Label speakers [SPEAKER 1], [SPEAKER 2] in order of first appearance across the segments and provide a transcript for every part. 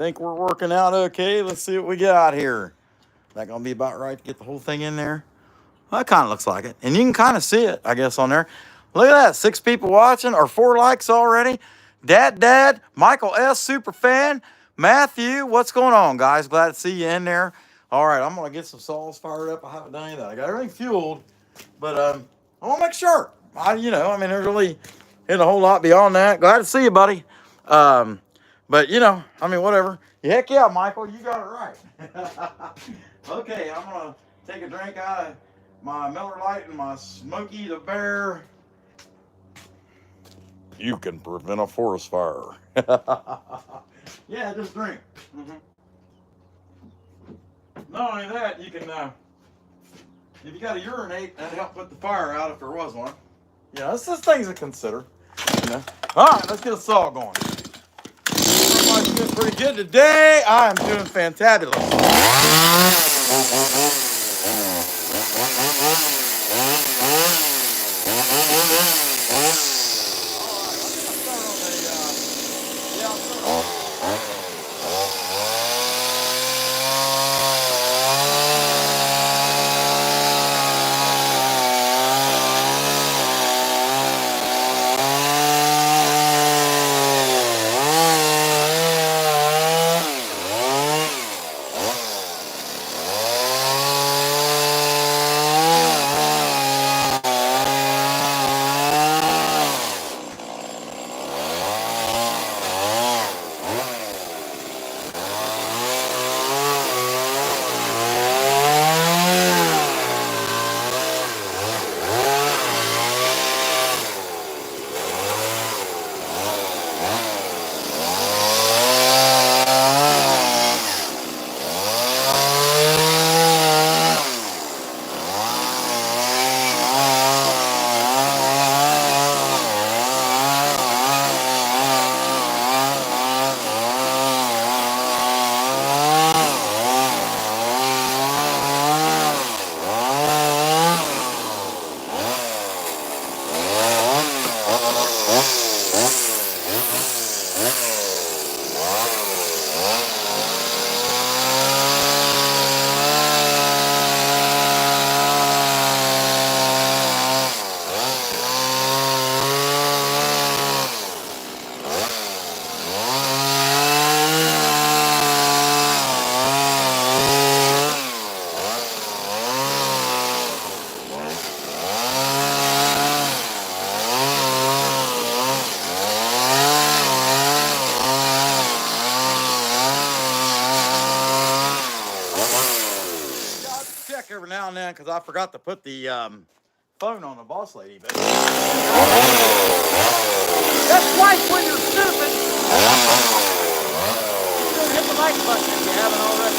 [SPEAKER 1] Think we're working out okay. Let's see what we got here. That gonna be about right to get the whole thing in there? Well, that kind of looks like it. And you can kind of see it, I guess, on there. Look at that. 6 people watching or 4 likes already. Dad, Michael S. Super fan. Matthew, what's going on, guys? Glad to see you in there. All right, I'm going to get some saws fired up. I haven't done any of that. I got everything fueled, but I want to make sure. There's really isn't a whole lot beyond that. Glad to see you, buddy. But, whatever. Heck yeah, Michael, you got it right. Okay, I'm going to take a drink out of my Miller Lite and my Smokey the Bear. You can prevent a forest fire. Yeah, just drink. Not only that, you can, if you got to urinate, that'd help put the fire out if there was one. It's just things to consider. All right, let's get a saw going. Everybody's doing pretty good today. I am doing fantabulous. Every now and then, because I forgot to put the phone on the boss lady. But that's life when you're stupid. Hit the like button if you haven't already.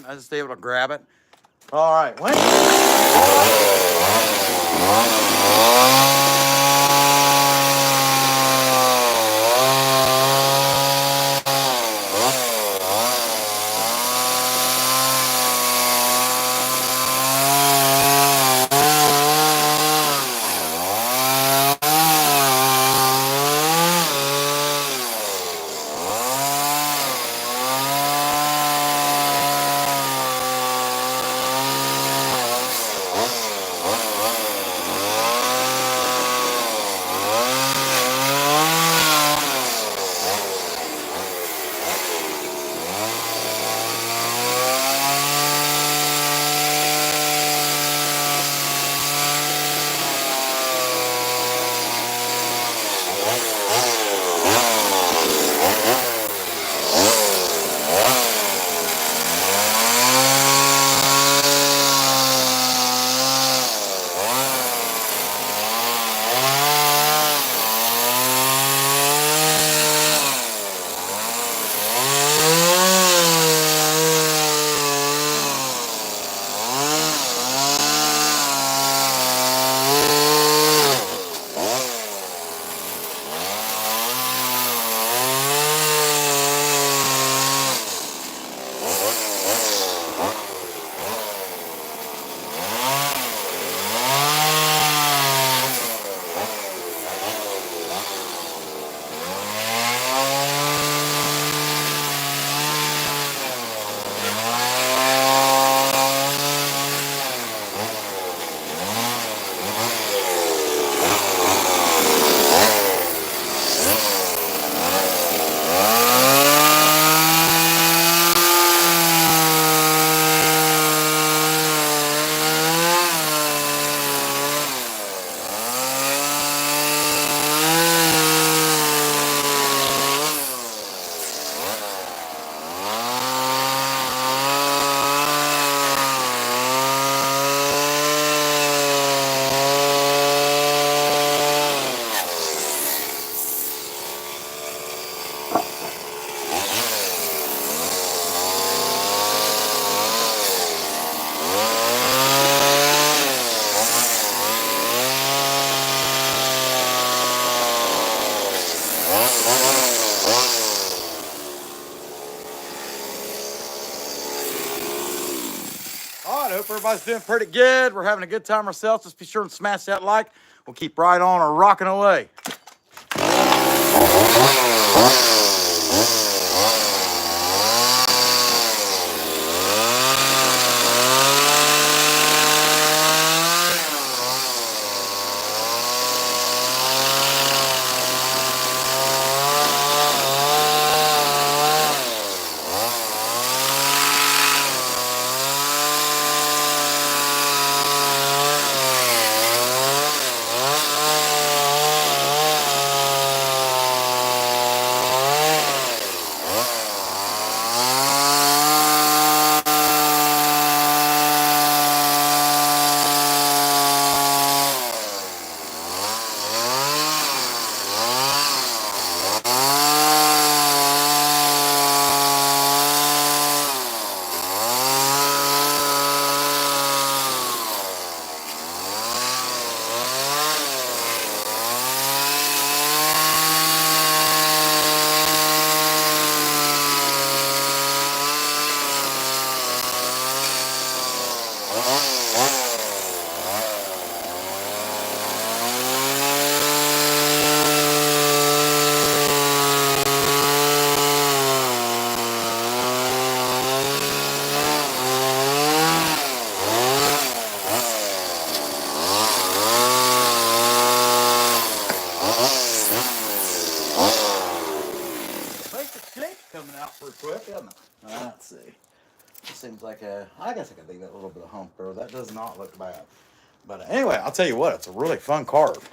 [SPEAKER 1] I just able to grab it. All right. When I hope everybody's doing pretty good. We're having a good time ourselves. Just be sure and smash that like. We'll keep right on or rocking away. Coming out pretty quick, isn't it? Let's see. This seems like I guess I could leave that little bit of hump there. That does not look bad. But anyway, I'll tell you what, it's a really fun carve.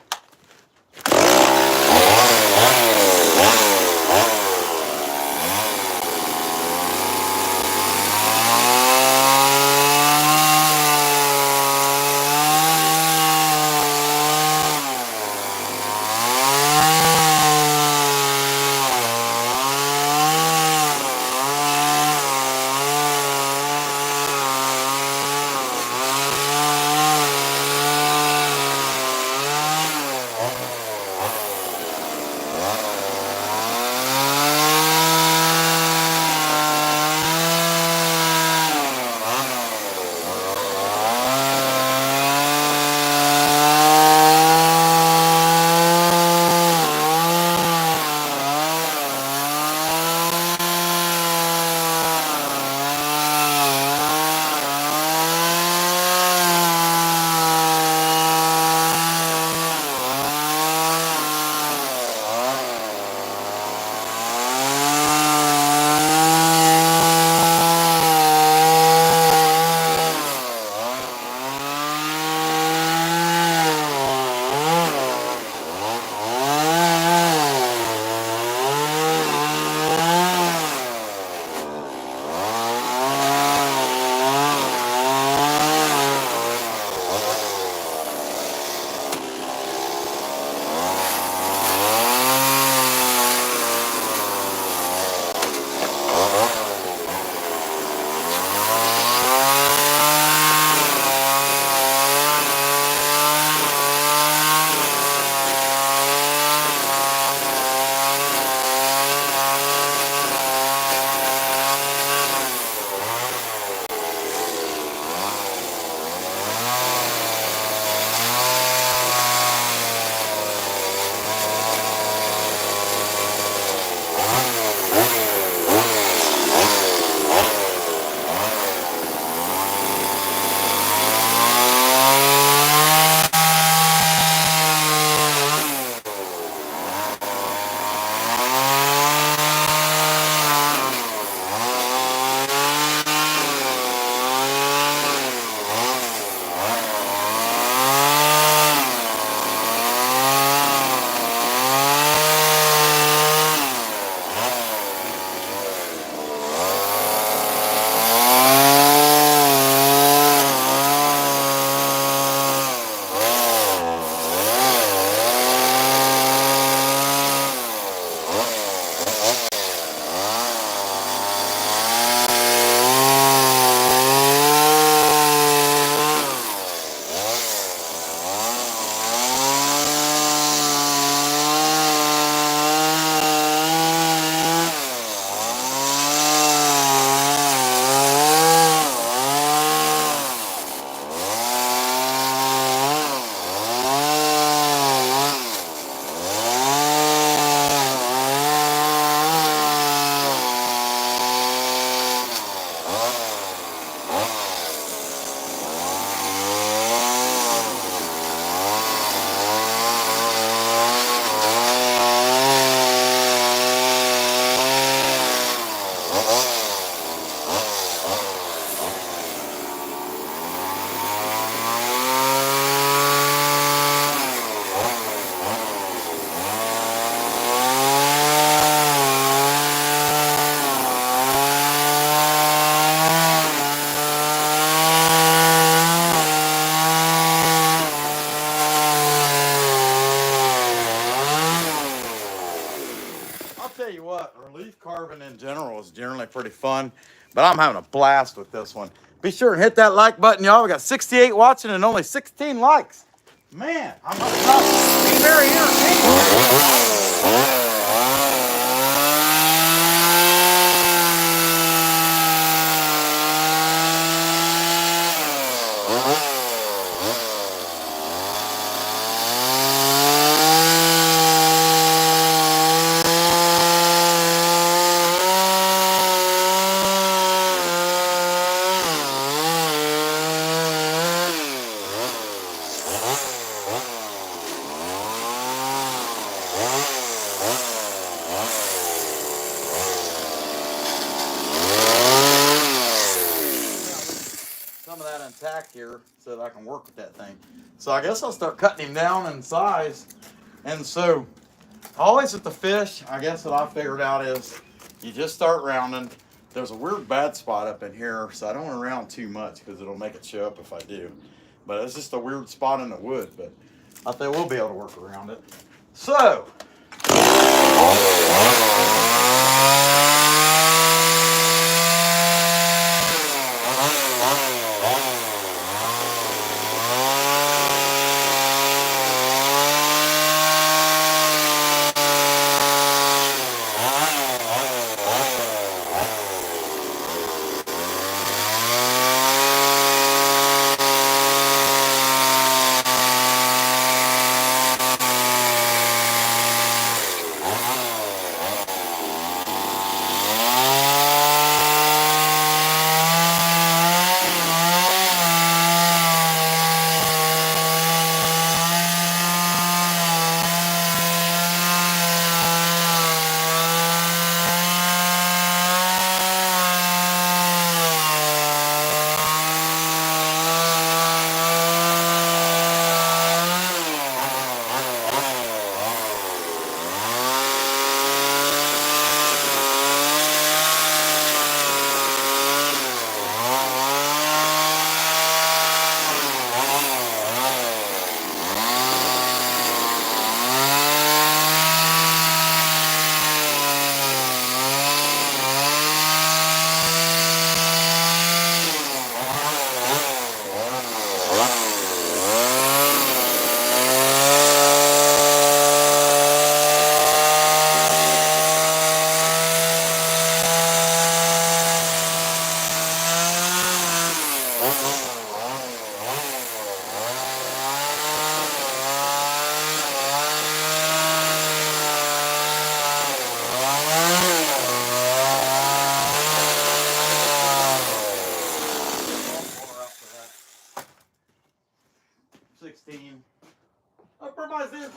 [SPEAKER 1] Tell you what, relief carving in general is generally pretty fun, but I'm having a blast with this one. Be sure and hit that like button, y'all. We got 68 watching and only 16 likes. Man, I'm not being very entertaining. Some of that intact here so that I can work with that thing. So I guess I'll start cutting him down in size. And so always with the fish, I guess what I figured out is you just start rounding. There's a weird bad spot up in here, so I don't want to round too much because it'll make it show up if I do. But it's just a weird spot in the wood, but I think we'll be able to work around it. So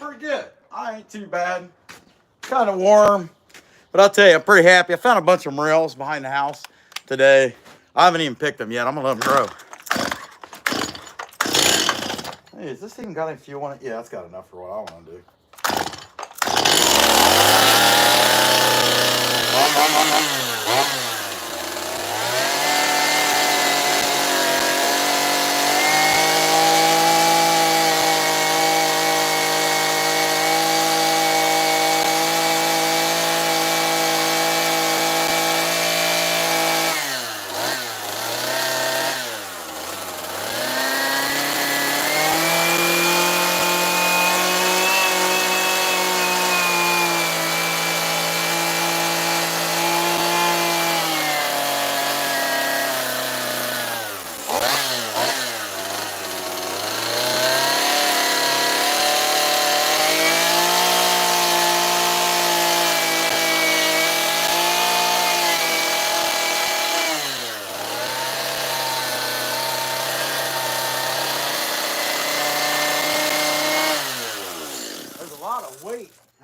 [SPEAKER 1] pretty good. I ain't too bad. Kind of warm, but I'll tell you, I'm pretty happy. I found a bunch of morels behind the house today. I haven't even picked them yet. I'm gonna let them grow. Hey, has this even got any fuel in it? Yeah, it's got enough for what I want to do.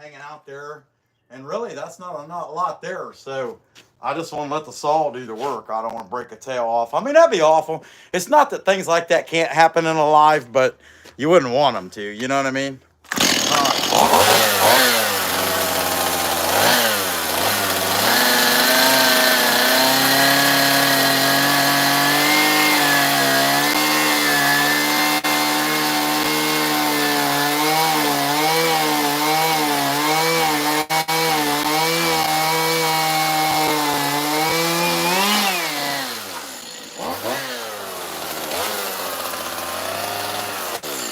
[SPEAKER 1] hanging out there. And really, that's not a lot there. So I just want to let the saw do the work. I don't want to break a tail off. I mean, that'd be awful. It's not that things like that can't happen in a life, but you wouldn't want them to. You know what I mean?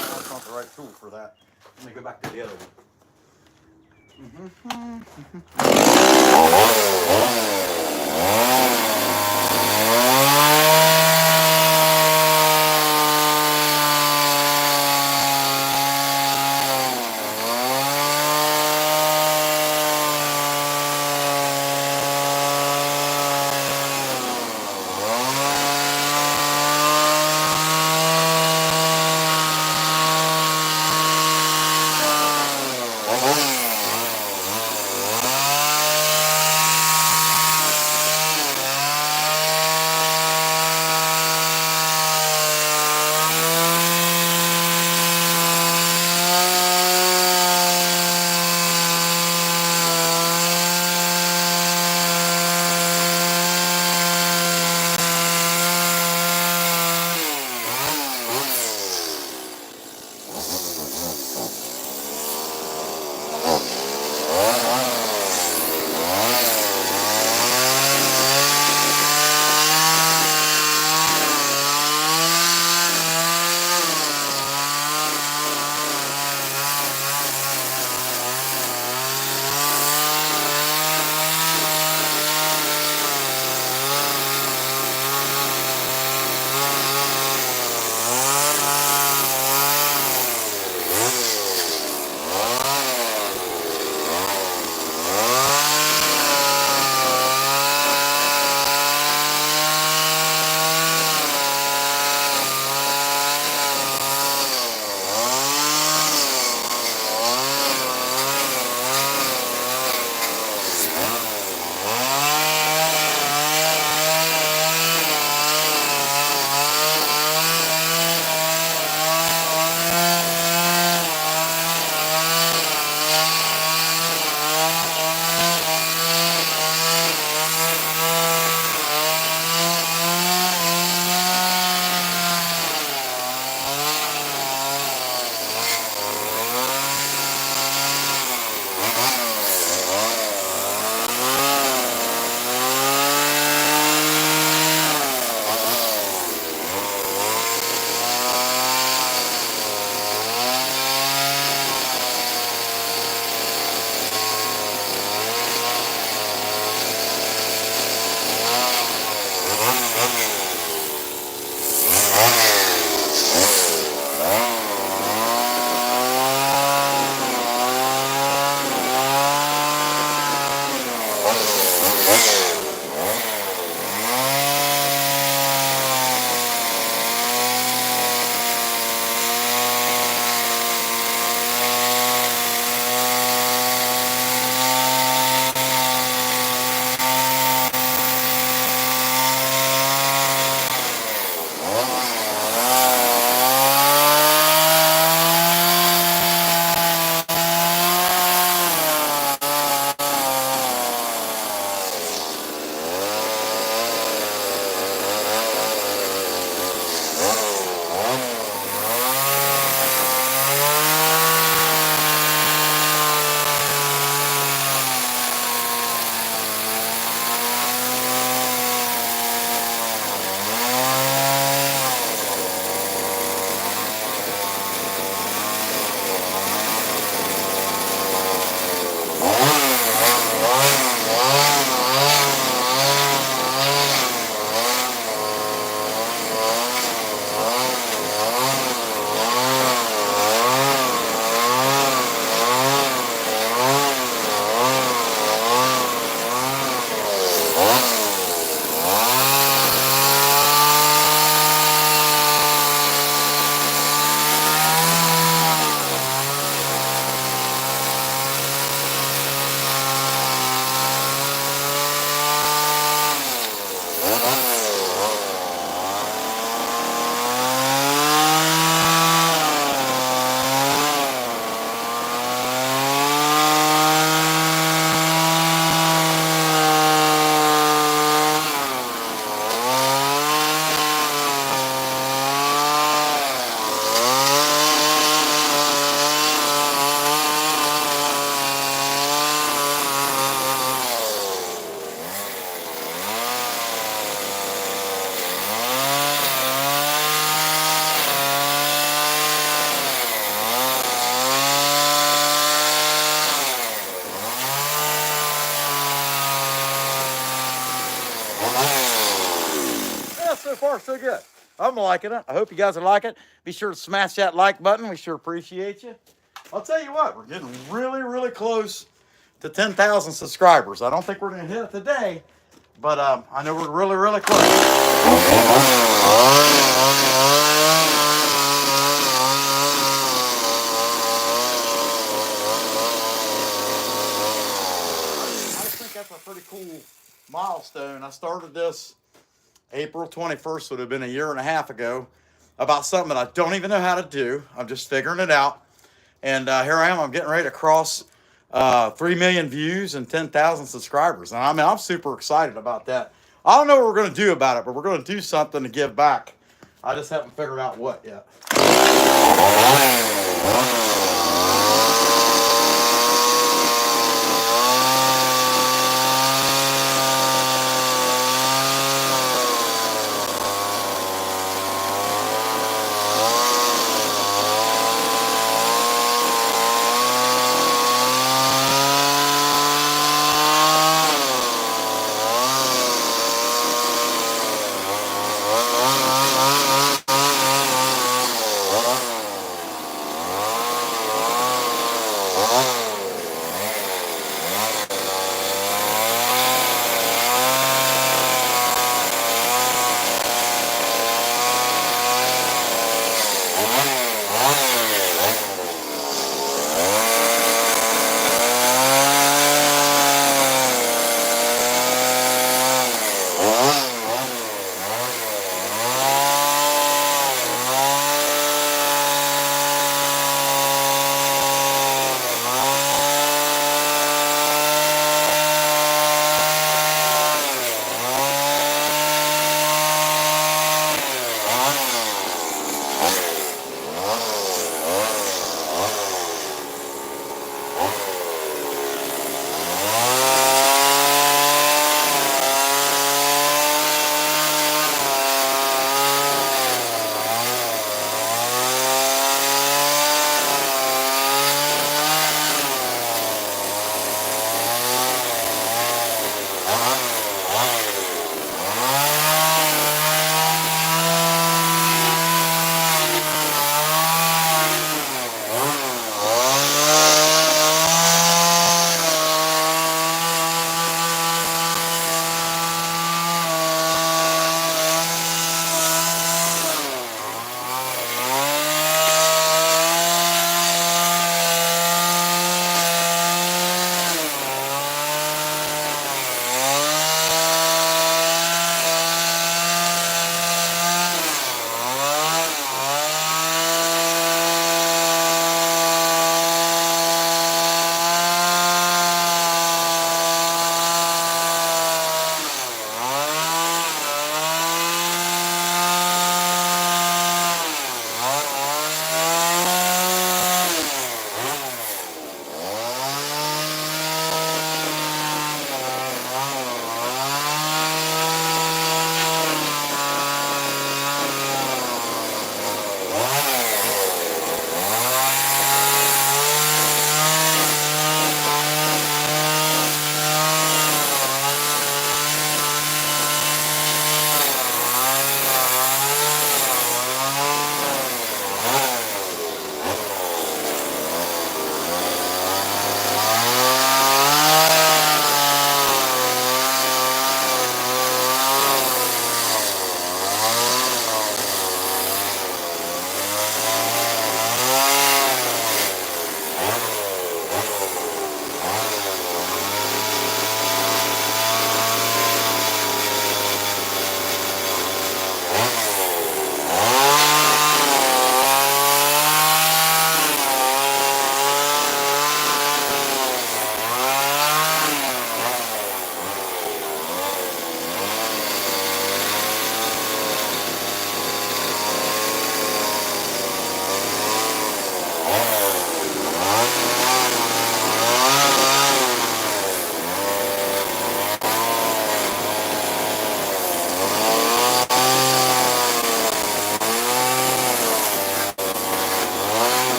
[SPEAKER 1] That's not the right tool for that. Let me go back to the other one. so far, so good. I'm liking it. I hope you guys are liking it. Be sure to smash that like button. We sure appreciate you. I'll tell you what, we're getting really, really close to 10,000 subscribers. I don't think we're going to hit it today, but I know we're really, really close. I just think that's a pretty cool milestone. I started this April 21st, would have been a year and a half ago, about something that I don't even know how to do. I'm just figuring it out. And here I am. I'm getting ready to cross 3 million views and 10,000 subscribers. And I mean, I'm super excited about that. I don't know what we're going to do about it, but we're going to do something to give back. I just haven't figured out what yet.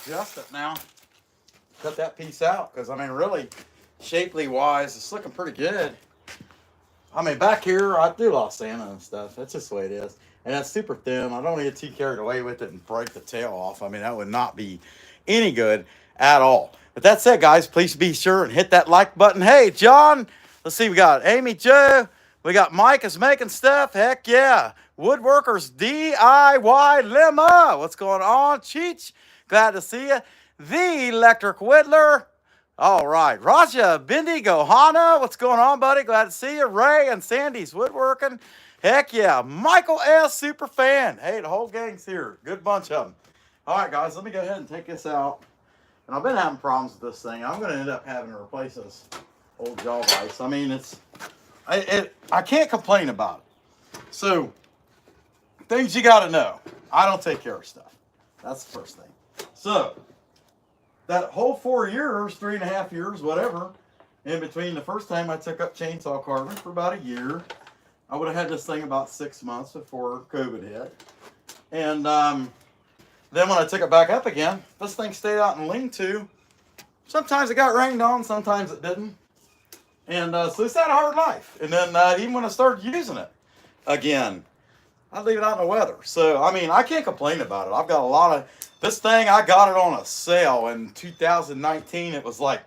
[SPEAKER 1] Adjust it now. Cut that piece out because I mean, really, shapely wise, it's looking pretty good. I mean, back here, I do a lot of sanding and stuff. That's just the way it is. And that's super thin. I don't want to get too carried away with it and break the tail off. I mean, that would not be any good at all. But that said, guys, please be sure and hit that like button. Hey, John, let's see, we got Amy Joe. We got Mike is making stuff. Heck yeah. Woodworkers DIY Lima. What's going on? Cheech, glad to see you. The Electric Whittler. All right. Raja Bindi Gohana. What's going on, buddy? Glad to see you. Ray and Sandy's Woodworking. Heck yeah. Michael S. Super fan. Hey, the whole gang's here. Good bunch of them. All right, guys, let me go ahead and take this out. And I've been having problems with this thing. I'm going to end up having to replace this old jaw vise. I mean, I can't complain about it. So, things you got to know. I don't take care of stuff. That's the first thing. So, that whole 4 years, 3.5 years, whatever, in between the first time I took up chainsaw carving for about a year, I would have had this thing about 6 months before COVID hit. And then when I took it back up again, this thing stayed out in lean-to. Sometimes it got rained on, sometimes it didn't. And so it's had a hard life. And then even when I started using it again, I'd leave it out in the weather. So, I mean, I can't complain about it. I've got a lot of... This thing, I got it on a sale in 2019. It was like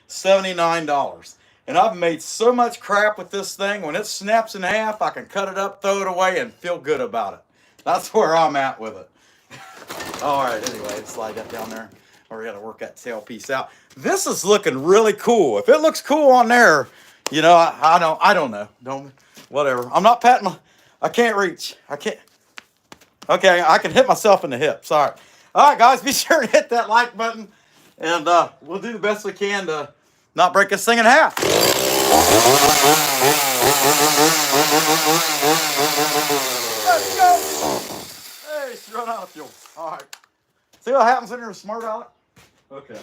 [SPEAKER 1] $79. And I've made so much crap with this thing. When it snaps in half, I can cut it up, throw it away, and feel good about it. That's where I'm at with it. All right, anyway, slide that down there. Or we got to work that tail piece out. This is looking really cool. If it looks cool on there, you know, I don't know. Whatever. I'm not patting my... I can't reach. I can't... Okay, I can hit myself in the hips. All right. All right, guys, be sure to hit that like button. And we'll do the best we can to not break this thing in half. Let's go. Hey, she's run out of fuel. All right. See what happens when you're a smart aleck? Okay.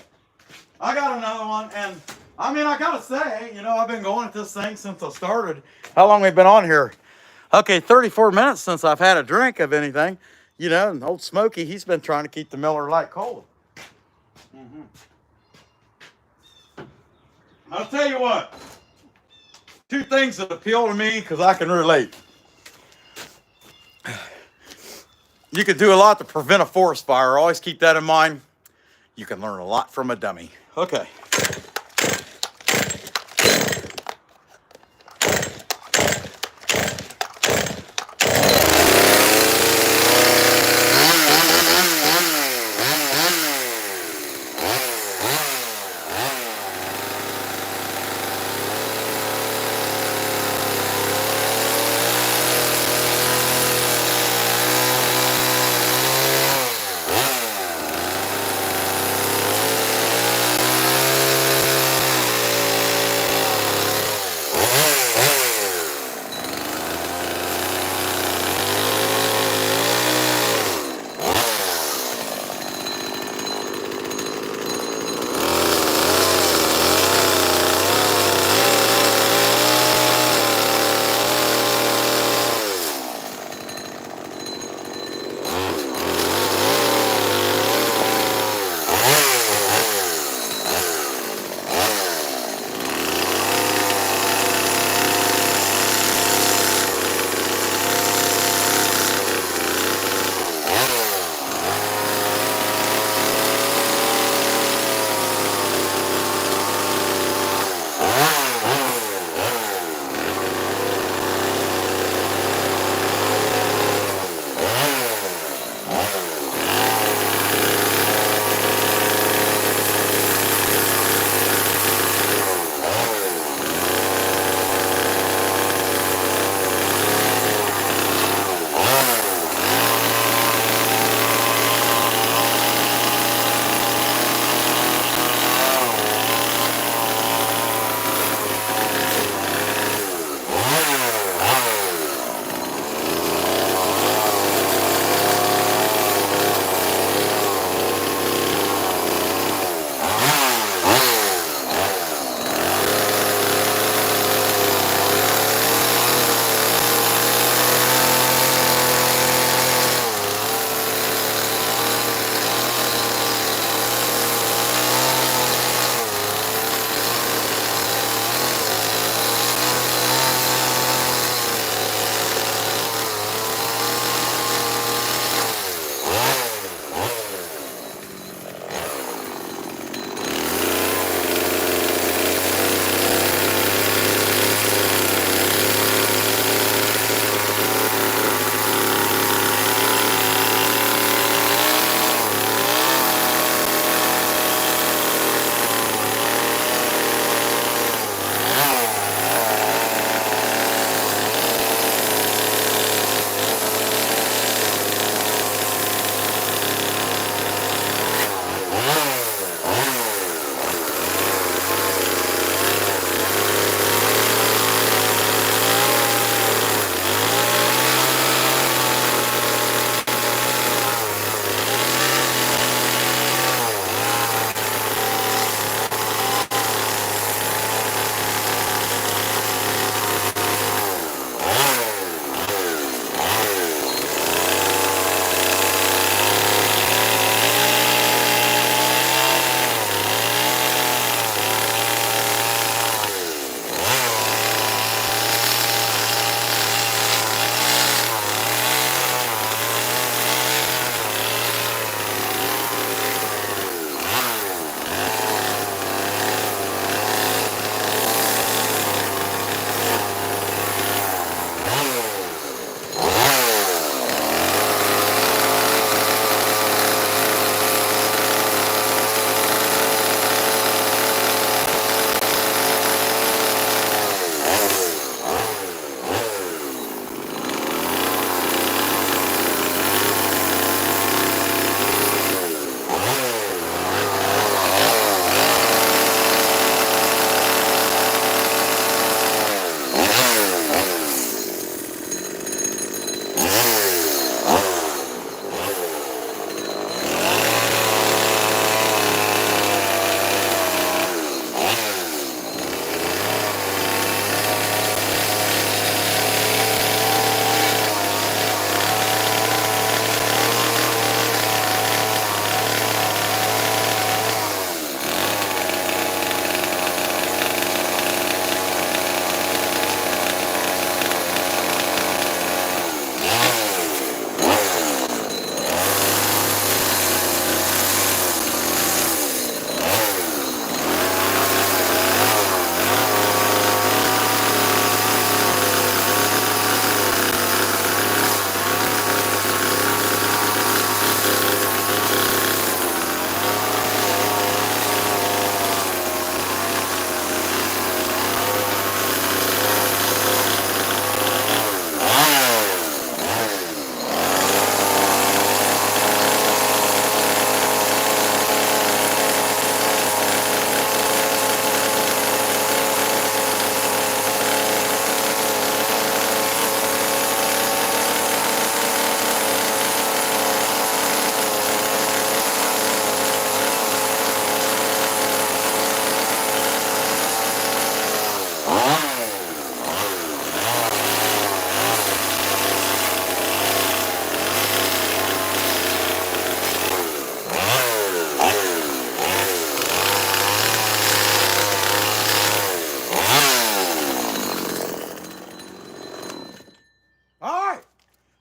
[SPEAKER 1] I got another one, and I mean, I gotta say, you know, I've been going at this thing since I started. How long we've been on here? Okay, 34 minutes since I've had a drink of anything. You know, and old Smokey, he's been trying to keep the Miller Lite cold. I'll tell you what, two things that appeal to me because I can relate. You can do a lot to prevent a forest fire. Always keep that in mind. You can learn a lot from a dummy. Okay.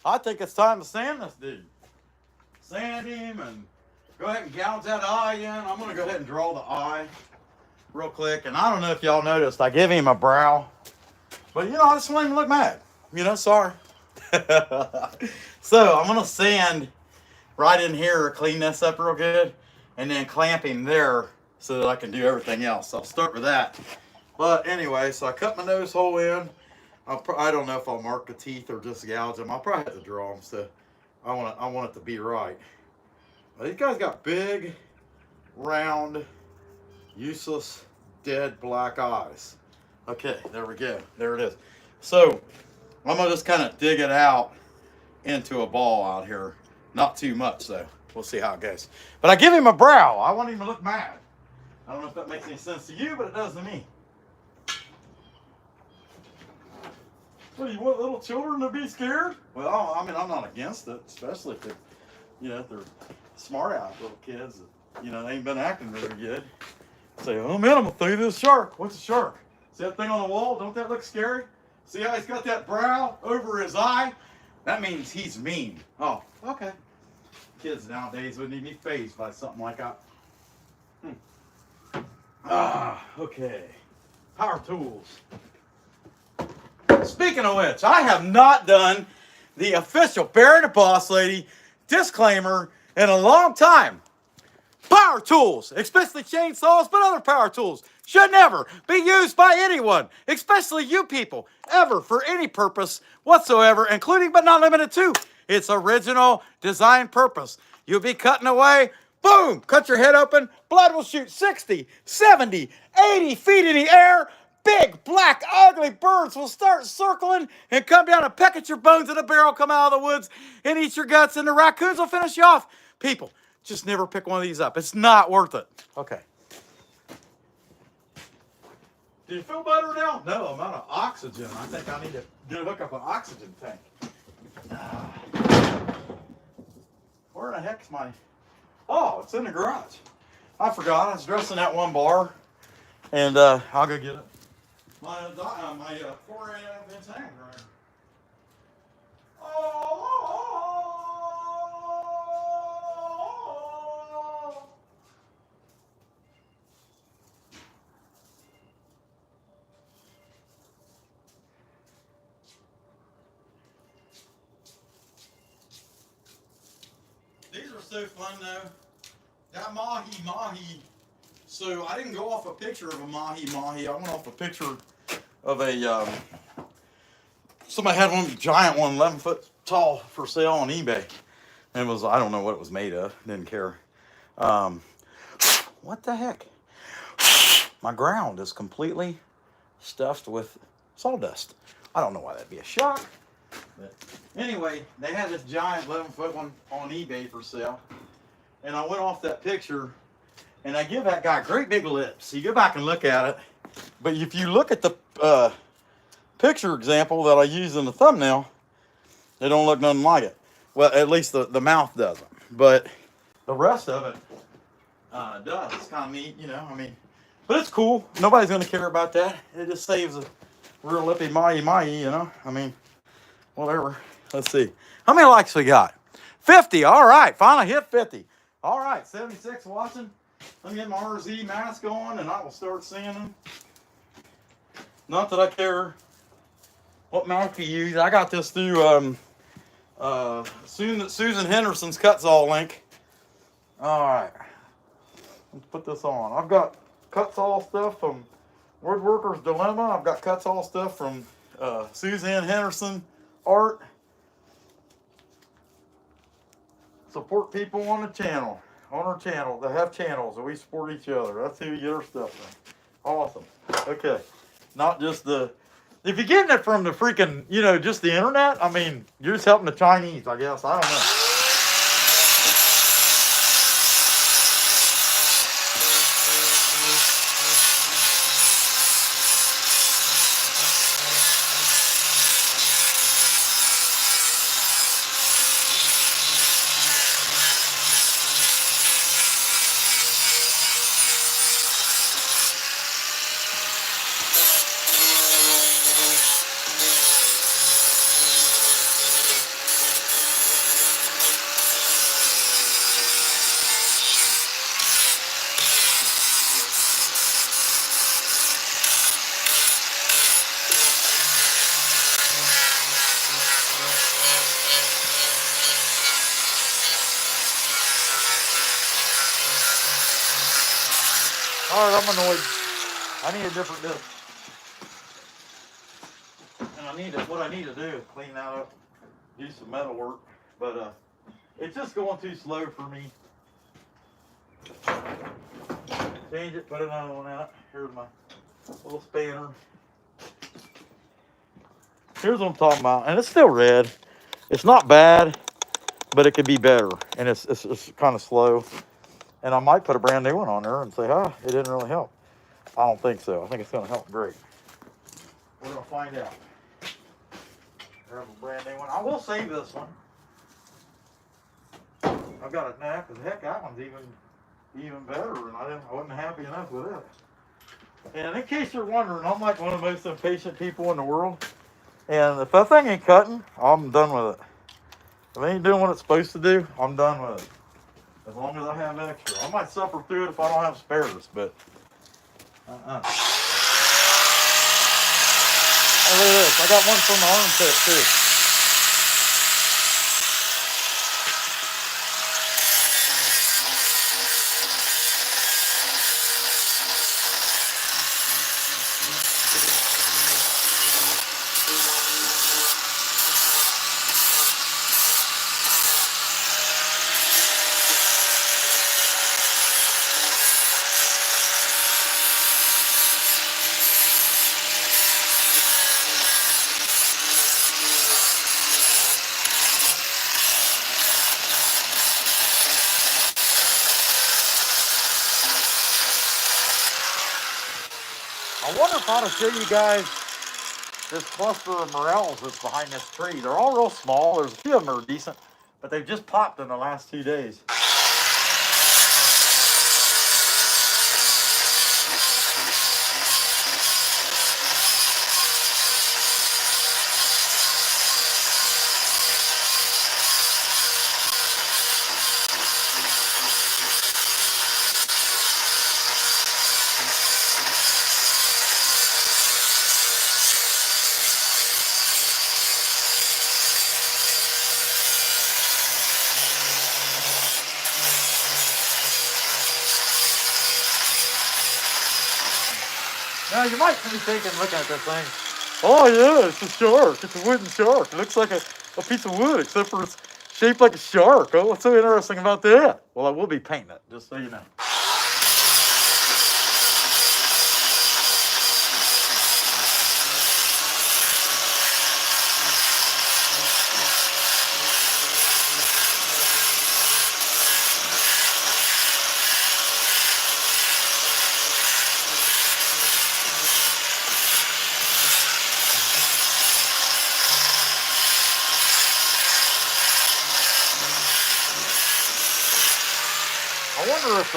[SPEAKER 1] I think it's time to sand this dude. Sand him and go ahead and gouge that eye in. I'm going to go ahead and draw the eye real quick. And I don't know if y'all noticed, I give him a brow. But, you know, I just want him to look mad. You know, sorry. So, I'm going to sand right in here, clean this up real good, and then clamp him there so that I can do everything else. So I'll start with that. But anyway, so I cut my nose hole in. I don't know if I'll mark the teeth or just gouge them. I'll probably have to draw them, so I want it to be right. Well, these guys got big, round, useless, dead black eyes. Okay, there we go. There it is. So I'm gonna just kind of dig it out into a ball out here. Not too much though. We'll see how it goes. But I give him a brow. I want him to look mad. I don't know if that makes any sense to you, but it does to me. So you want little children to be scared? Well, I mean, I'm not against it, especially if they're, you know, if they're smart-ass little kids that, you know, they ain't been acting very good. Say, oh man, I'm gonna throw you this shark. What's a shark? See that thing on the wall? Don't that look scary? See how he's got that brow over his eye? That means he's mean. Oh, okay. Kids nowadays wouldn't even be fazed by something like that. Okay. Power tools. Speaking of which, I have not done the official Barry the Boss Lady disclaimer in a long time. Power tools, especially chainsaws, but other power tools, should never be used by anyone, especially you people, ever for any purpose whatsoever, including but not limited to its original design purpose. You'll be cutting away, boom, cut your head open, blood will shoot 60, 70, 80 feet in the air. Big, black, ugly birds will start circling and come down and peck at your bones in a barrel, come out of the woods and eat your guts, and the raccoons will finish you off. People, just never pick one of these up. It's not worth it. Okay. Do you feel better now? No, I'm out of oxygen. I think I need to hook up an oxygen tank. Where the heck's my... Oh, it's in the garage. I forgot. I was dressing that one bar, and I'll go get it. My 4-inch hand dryer. Oh. These are so fun though. That mahi. So I didn't go off a picture of a mahi. I went off a picture of a, somebody had one giant one, 11 foot tall for sale on eBay. And it was, I don't know what it was made of, didn't care. What the heck? My ground is completely stuffed with sawdust. I don't know why that'd be a shock. But anyway, they had this giant 11 foot one on eBay for sale. And I went off that picture and I give that guy great big lips. You go back and look at it. But if you look at the picture example that I used in the thumbnail, they don't look nothing like it. Well, at least the mouth doesn't. But the rest of it does. It's kind of neat, you know. I mean, but it's cool. Nobody's going to care about that. It just saves a real lippy mahi, you know. I mean, whatever. Let's see. How many likes we got? 50. All right. Finally hit 50. All right. 76 watching. Let me get my RZ mask on and I will start seeing them. Not that I care what mask you use. I got this through Susan Henderson's Cutsaw link. All right. Let's put this on. I've got Cutsaw stuff from Woodworker's Dilemma. I've got Cutsaw stuff from Suzanne Henderson Art. Support people on the channel. On our channel. They have channels and we support each other. That's who you get our stuff from. Awesome. Okay. Not just the... If you're getting it from the freaking, you know, just the internet, I mean, you're just helping the Chinese, I guess. I don't know. All right, I'm annoyed. I need a different disc. And what I need to do is clean that up, do some metal work. But it's just going too slow for me. Change it, put another one out. Here's my little spanner. Here's what I'm talking about. And it's still red. It's not bad, but it could be better. And it's kind of slow. And I might put a brand new one on there and say, it didn't really help. I don't think so. I think it's going to help great. We're going to find out. There's a brand new one. I will save this one. I've got it now because heck, that one's even better, and I wasn't happy enough with it. And in case you're wondering, I'm like one of the most impatient people in the world. And if that thing ain't cutting, I'm done with it. If it ain't doing what it's supposed to do, I'm done with it. As long as I have extra. I might suffer through it if I don't have spares, but Oh, look at this. I got one from the armpit too. I wonder if I ought to show you guys this cluster of morels that's behind this tree. They're all real small. There's a few of them that are decent, but they've just popped in the last 2 days. Now you might be thinking, looking at this thing, oh yeah, it's a shark. It's a wooden shark. It looks like a piece of wood, except for it's shaped like a shark. Oh, what's so interesting about that? Well, I will be painting it, just so you know. I wonder if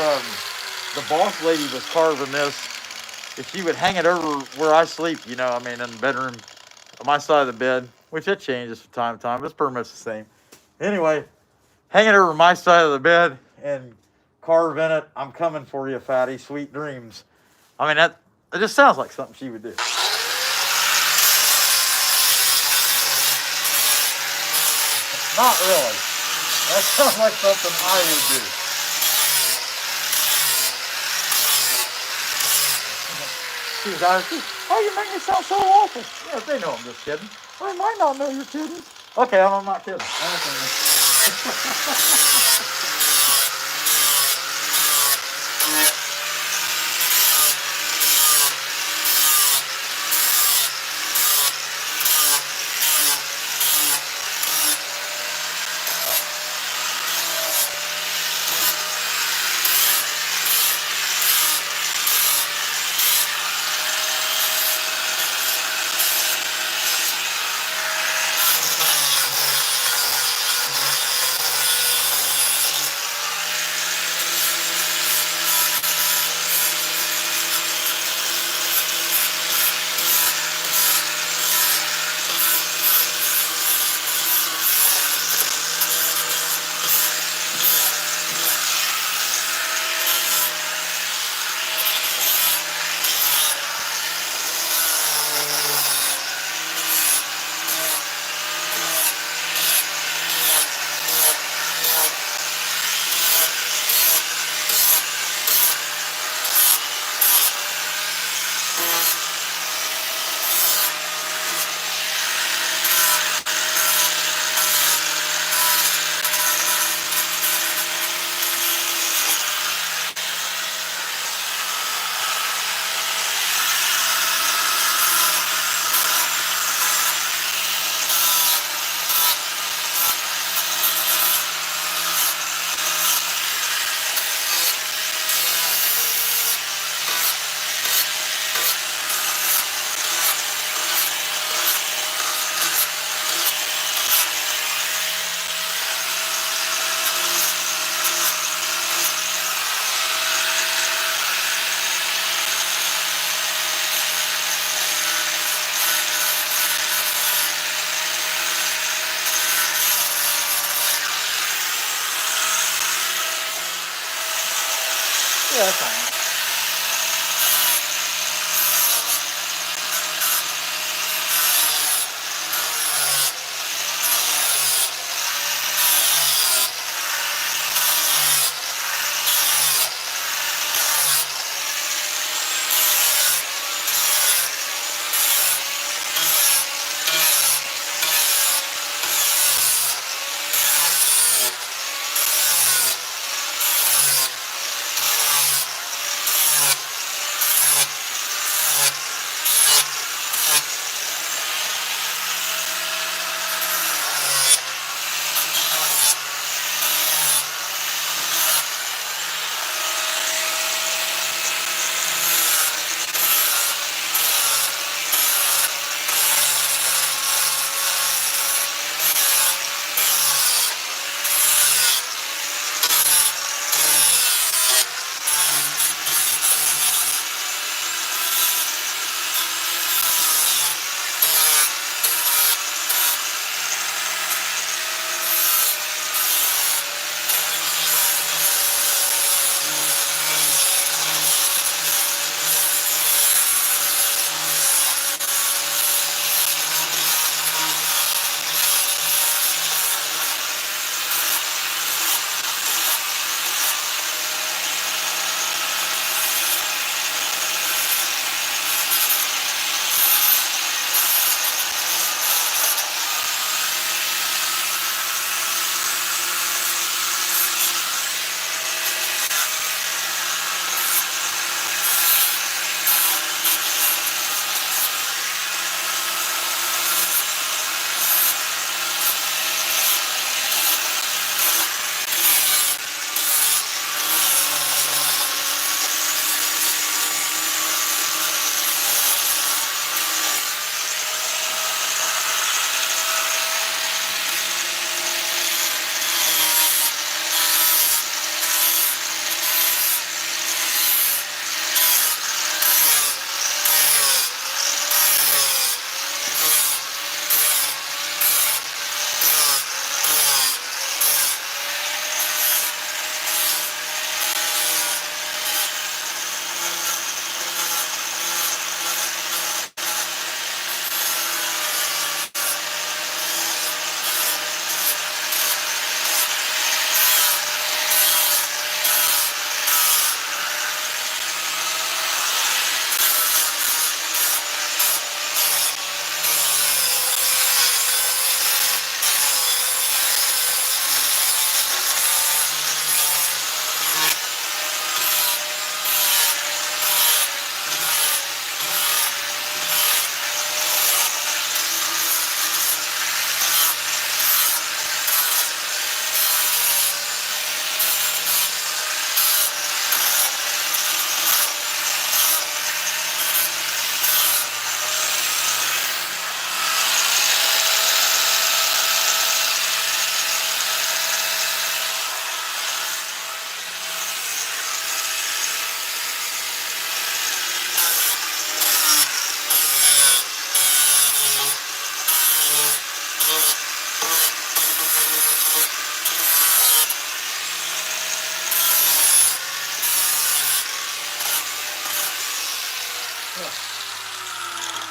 [SPEAKER 1] the boss lady was carving this, if she would hang it over where I sleep, in the bedroom, on my side of the bed, which it changes from time to time, but it's pretty much the same. Anyway, hang it over my side of the bed and carve in it, "I'm coming for you, fatty, sweet dreams." That it just sounds like something she would do. Not really. That sounds like something I would do. These guys, "Oh, you make me sound so awful." Yeah, they know I'm just kidding. Well, they might not know you're kidding. Okay, I'm not kidding. Yeah, that's fine.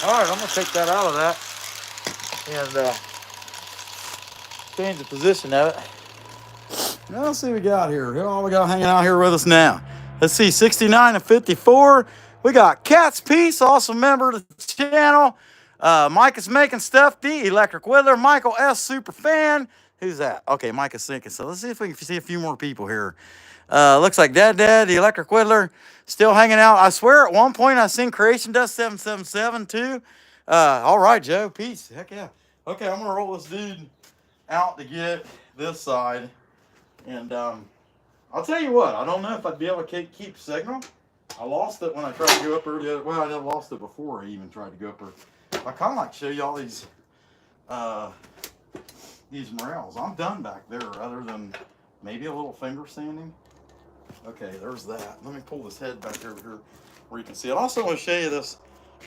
[SPEAKER 1] All right, I'm gonna take that out of that and change the position of it. Now let's see what we got here. Who all we got hanging out here with us now? Let's see, 69 and 54. We got Cat's Piece, also member of the channel. Mike is making stuff. The Electric Whittler. Michael S. Super Fan. Who's that? Okay, Mike is thinking. So let's see if we can see a few more people here. Looks like Dad, the Electric Whittler, still hanging out. I swear at one point I seen Creation Dust 777 too. All right, Joe. Peace. Heck yeah. Okay, I'm going to roll this dude out to get this side. And I'll tell you what, I don't know if I'd be able to keep signal. I lost it when I tried to go up there. Well, I lost it before I even tried to go up there. I kind of like to show you all these morels. I'm done back there other than maybe a little finger sanding. Okay, there's that. Let me pull this head back over here where you can see it. I also want to show you this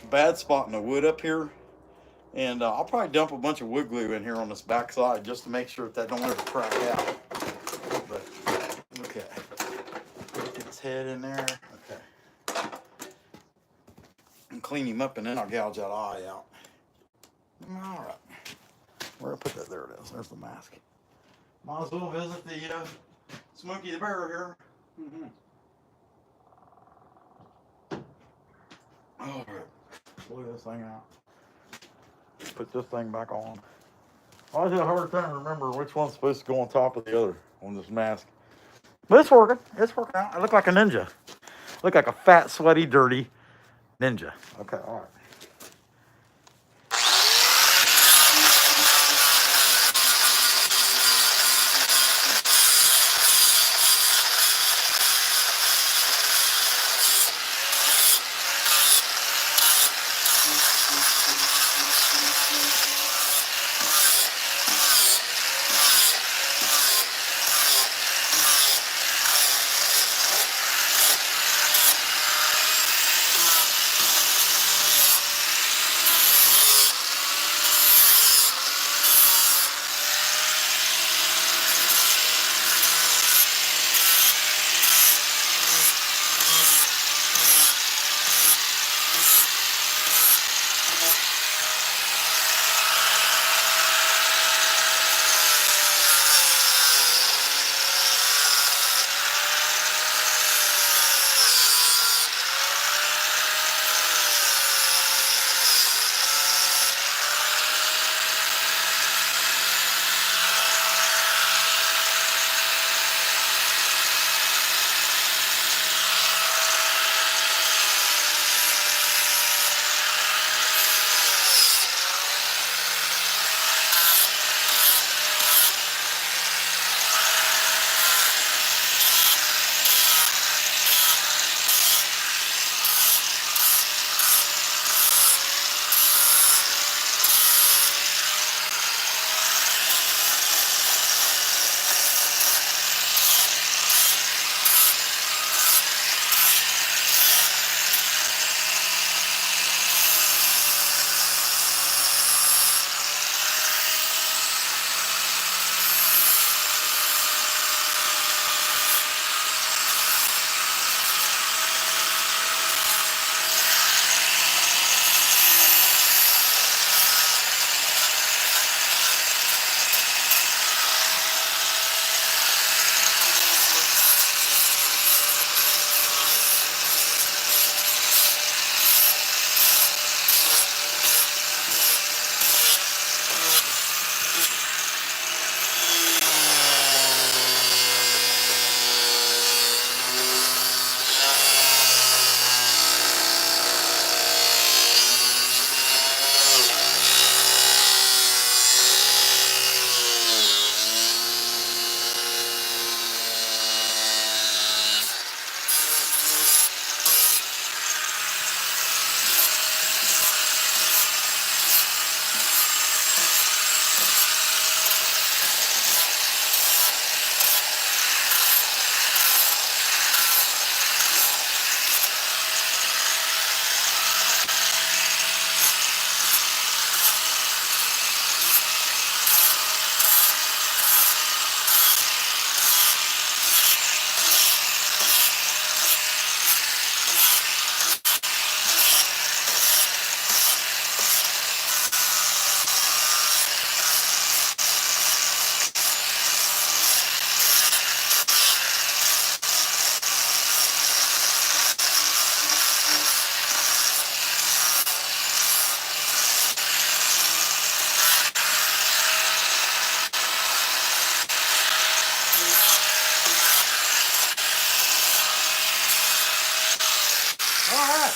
[SPEAKER 1] bad spot in the wood up here. And I'll probably dump a bunch of wood glue in here on this back side just to make sure that don't ever crack out. But, okay. Get this this head in there. Okay. And clean him up, and then I'll gouge that eye out. All right. Where did I put that? There it is. There's the mask. Might as well visit the Smokey the Bear here. Mm-hmm. All right. Blow this thing out. Put this thing back on. I always had a hard time remembering which one's supposed to go on top of the other on this mask. But it's working. It's working out. I look like a ninja. I look like a fat, sweaty, dirty ninja. Okay, all right.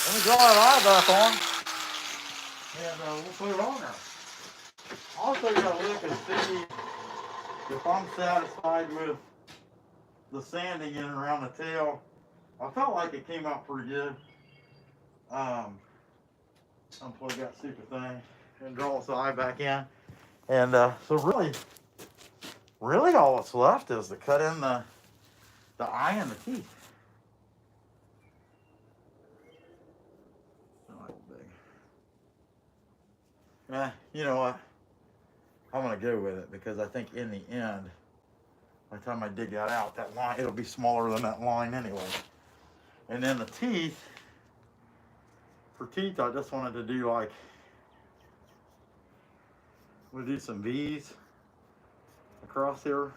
[SPEAKER 1] Let me draw that eye back on, and we'll put it on there. Also, you gotta look and see if I'm satisfied with the sanding in and around the tail. I felt like it came out pretty good. Unplug that stupid thing and draw this eye back in. And so really all that's left is to cut in the eye and the teeth. You know what? I'm gonna go with it because I think in the end, by the time I dig that out, that line, it'll be smaller than that line anyway. And then the teeth, for teeth, I just wanted to do like, we'll do some V's across here,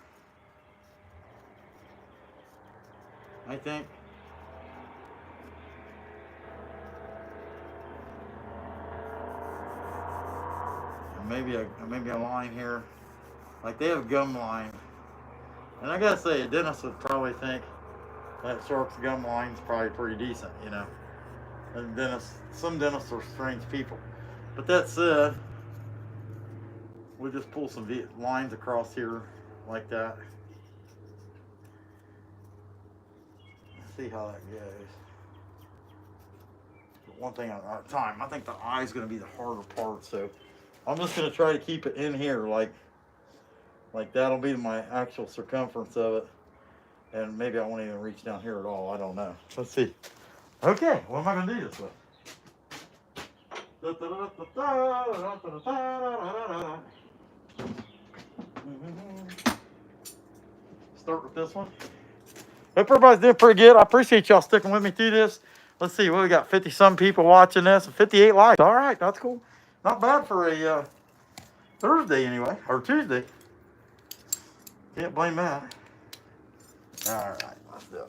[SPEAKER 1] I think. And maybe a line here. Like they have gum line. And I gotta say, a dentist would probably think that shark's gum line's probably pretty decent, you know. And some dentists are strange people. But that said, we'll just pull some lines across here like that. See how that goes. But one thing at a time. I think the eye's gonna be the harder part, so I'm just gonna try to keep it in here, like that'll be my actual circumference of it. And maybe I won't even reach down here at all. I don't know. Let's see. Okay, what am I gonna do this with? Start with this one. Hope everybody's doing pretty good. I appreciate y'all sticking with me through this. Let's see, well, we got 50-some people watching this and 58 likes. All right, that's cool. Not bad for a Thursday anyway, or Tuesday. Can't blame that. All right, let's do it.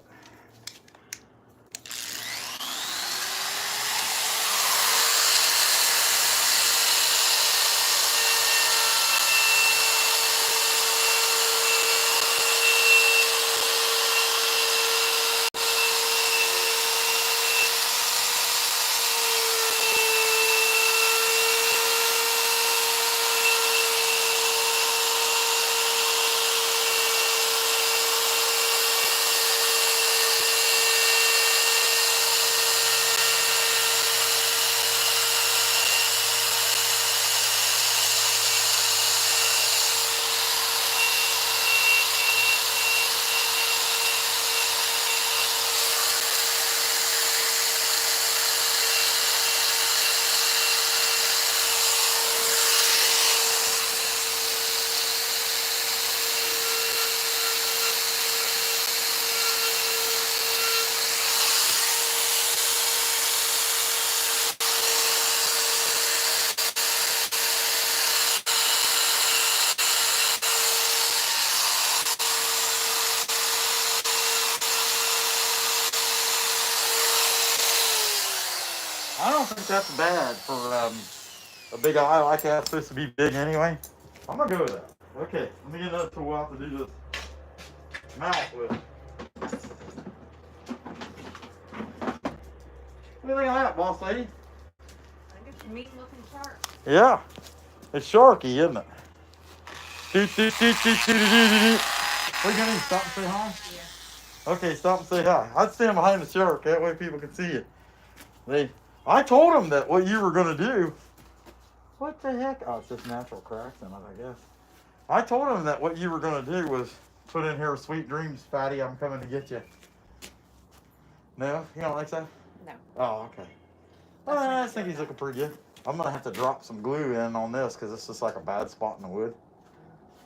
[SPEAKER 1] I don't think that's bad for a big eye like that. It's supposed to be big anyway. I'm gonna go with that. Okay, let me get another tool out to do this mouth with. What do you think of that, boss lady?
[SPEAKER 2] I think it's a meat looking shark.
[SPEAKER 1] Yeah, it's sharky, isn't it? What are you gonna do? Stop and say hi?
[SPEAKER 2] Yeah.
[SPEAKER 1] Okay, stop and say hi. I'd stand behind the shark. That way people can see it. I told them that what you were gonna do. What the heck? Oh, it's just natural cracks in it, I guess. I told them that what you were gonna do was put in here sweet dreams, fatty. I'm coming to get you. No, you don't like that?
[SPEAKER 2] No.
[SPEAKER 1] Oh, okay. Well, I think he's looking pretty good. I'm gonna have to drop some glue in on this because it's just like a bad spot in the wood.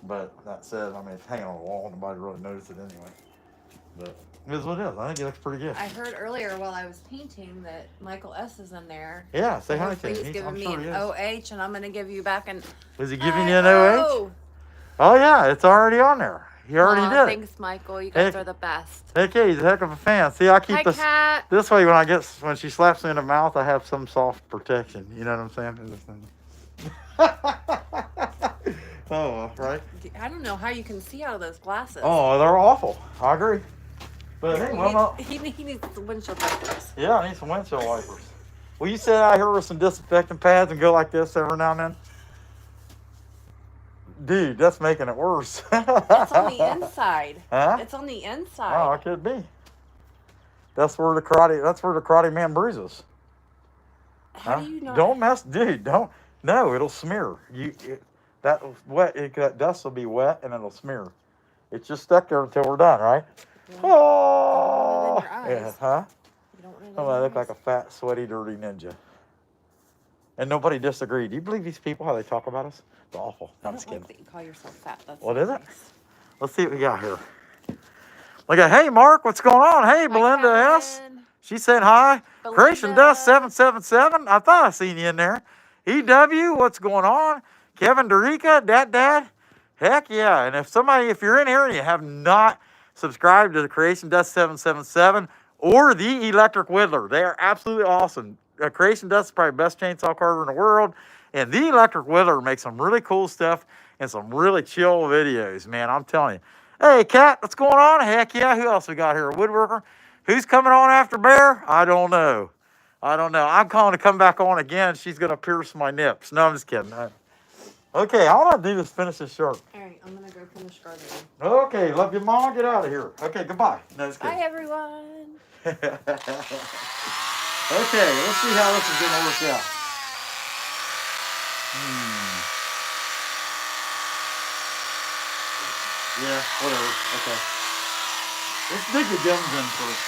[SPEAKER 1] But that said, I mean, it's hanging on the wall. Nobody really noticed it anyway. But it is what it is. I think it looks pretty good.
[SPEAKER 2] I heard earlier while I was painting that Michael S. is in there.
[SPEAKER 1] Yeah, say hi to him.
[SPEAKER 2] He's giving me an OH, and I'm going to give you back an...
[SPEAKER 1] Is he giving you an OH? Oh, yeah, it's already on there. He already did.
[SPEAKER 2] Thanks, Michael. You guys are the best.
[SPEAKER 1] Okay, he's a heck of a fan. See, I keep this
[SPEAKER 2] Cat.
[SPEAKER 1] This way when she slaps me in the mouth, I have some soft protection. You know what I'm saying? Oh, right.
[SPEAKER 2] I don't know how you can see out of those glasses.
[SPEAKER 1] Oh, they're awful. I agree. But hey,
[SPEAKER 2] he needs the windshield wipers.
[SPEAKER 1] Yeah, I need some windshield wipers. Will you sit out here with some disinfectant pads and go like this every now and then? Dude, that's making it worse.
[SPEAKER 2] It's on the inside.
[SPEAKER 1] Huh?
[SPEAKER 2] It's on the inside.
[SPEAKER 1] Oh, it could be. That's where the karate man bruises.
[SPEAKER 2] How do you know?
[SPEAKER 1] Don't mess, dude. No, it'll smear. That dust will be wet and it'll smear. It's just stuck there until we're done, right?
[SPEAKER 2] Yeah.
[SPEAKER 1] Oh,
[SPEAKER 2] yeah,
[SPEAKER 1] huh?
[SPEAKER 2] You don't want it
[SPEAKER 1] Oh, I look like a fat, sweaty, dirty ninja. And nobody disagreed. Do you believe these people, how they talk about us? It's awful. I'm just kidding.
[SPEAKER 2] Like that you call yourself fat. That's
[SPEAKER 1] What is it?
[SPEAKER 2] nice.
[SPEAKER 1] Let's see what we got here. Look at, hey, Mark, what's going on? Hey,
[SPEAKER 2] Hi,
[SPEAKER 1] Belinda S.
[SPEAKER 2] Kevin.
[SPEAKER 1] She said hi. Creation Dust
[SPEAKER 2] Belinda.
[SPEAKER 1] 777. I thought I seen you in there. EW, what's going on? Kevin Dorica, Dad. Heck yeah. And if you're in here and you have not subscribed to the Creation Dust 777 or the Electric Whittler, they are absolutely awesome. Creation Dust is probably the best chainsaw carver in the world. And the Electric Whittler makes some really cool stuff and some really chill videos, man. I'm telling you. Hey, Kat, what's going on? Heck yeah. Who else we got here? A woodworker. Who's coming on after Bear? I don't know. I'm calling to come back on again. She's going to pierce my nips. No, I'm just kidding. Okay, all I do is finish this shirt.
[SPEAKER 2] All right, I'm gonna go finish gardening.
[SPEAKER 1] Okay, love you, Mom. Get out of here. Okay, goodbye. No, just kidding.
[SPEAKER 2] Bye, everyone.
[SPEAKER 1] Okay, let's see how this is going to work out. Yeah, whatever. Okay. Let's dig the guns in first.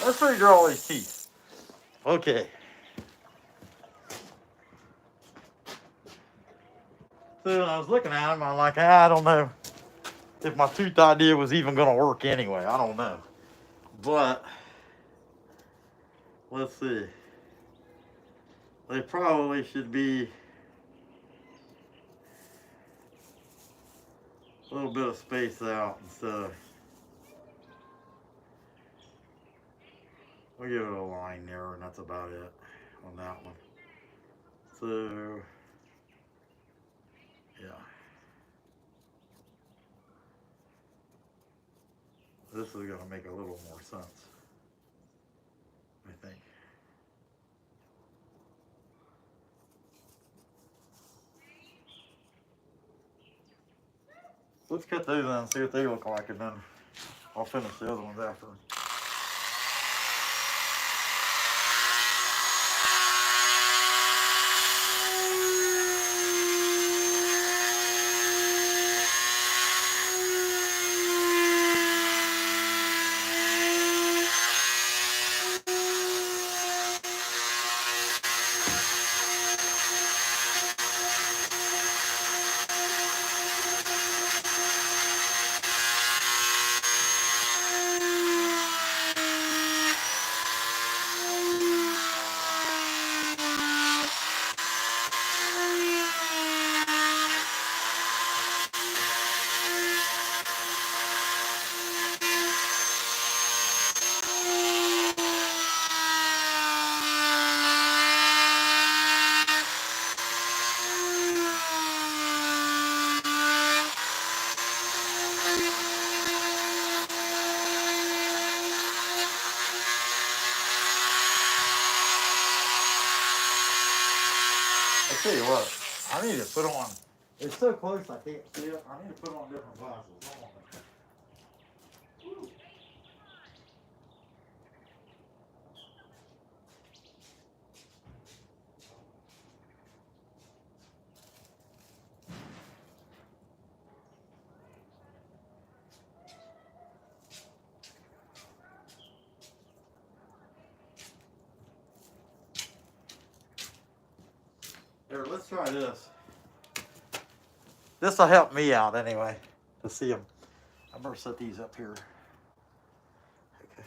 [SPEAKER 1] Let's redraw all these teeth. Okay. So when I was looking at them, I'm like, I don't know if my tooth idea was even going to work anyway. I don't know. But, let's see. They probably should be a little bit of space out instead of, we'll give it a line there, and that's about it on that one. So, yeah. This is going to make a little more sense, I think. Let's cut those in and see what they look like, and then I'll finish the other ones after. look. I need to put on. It's so close I can't see it. I need to put on different glasses. Hold on. Here, let's try this. This will help me out anyway to see them. I better set these up here. Okay.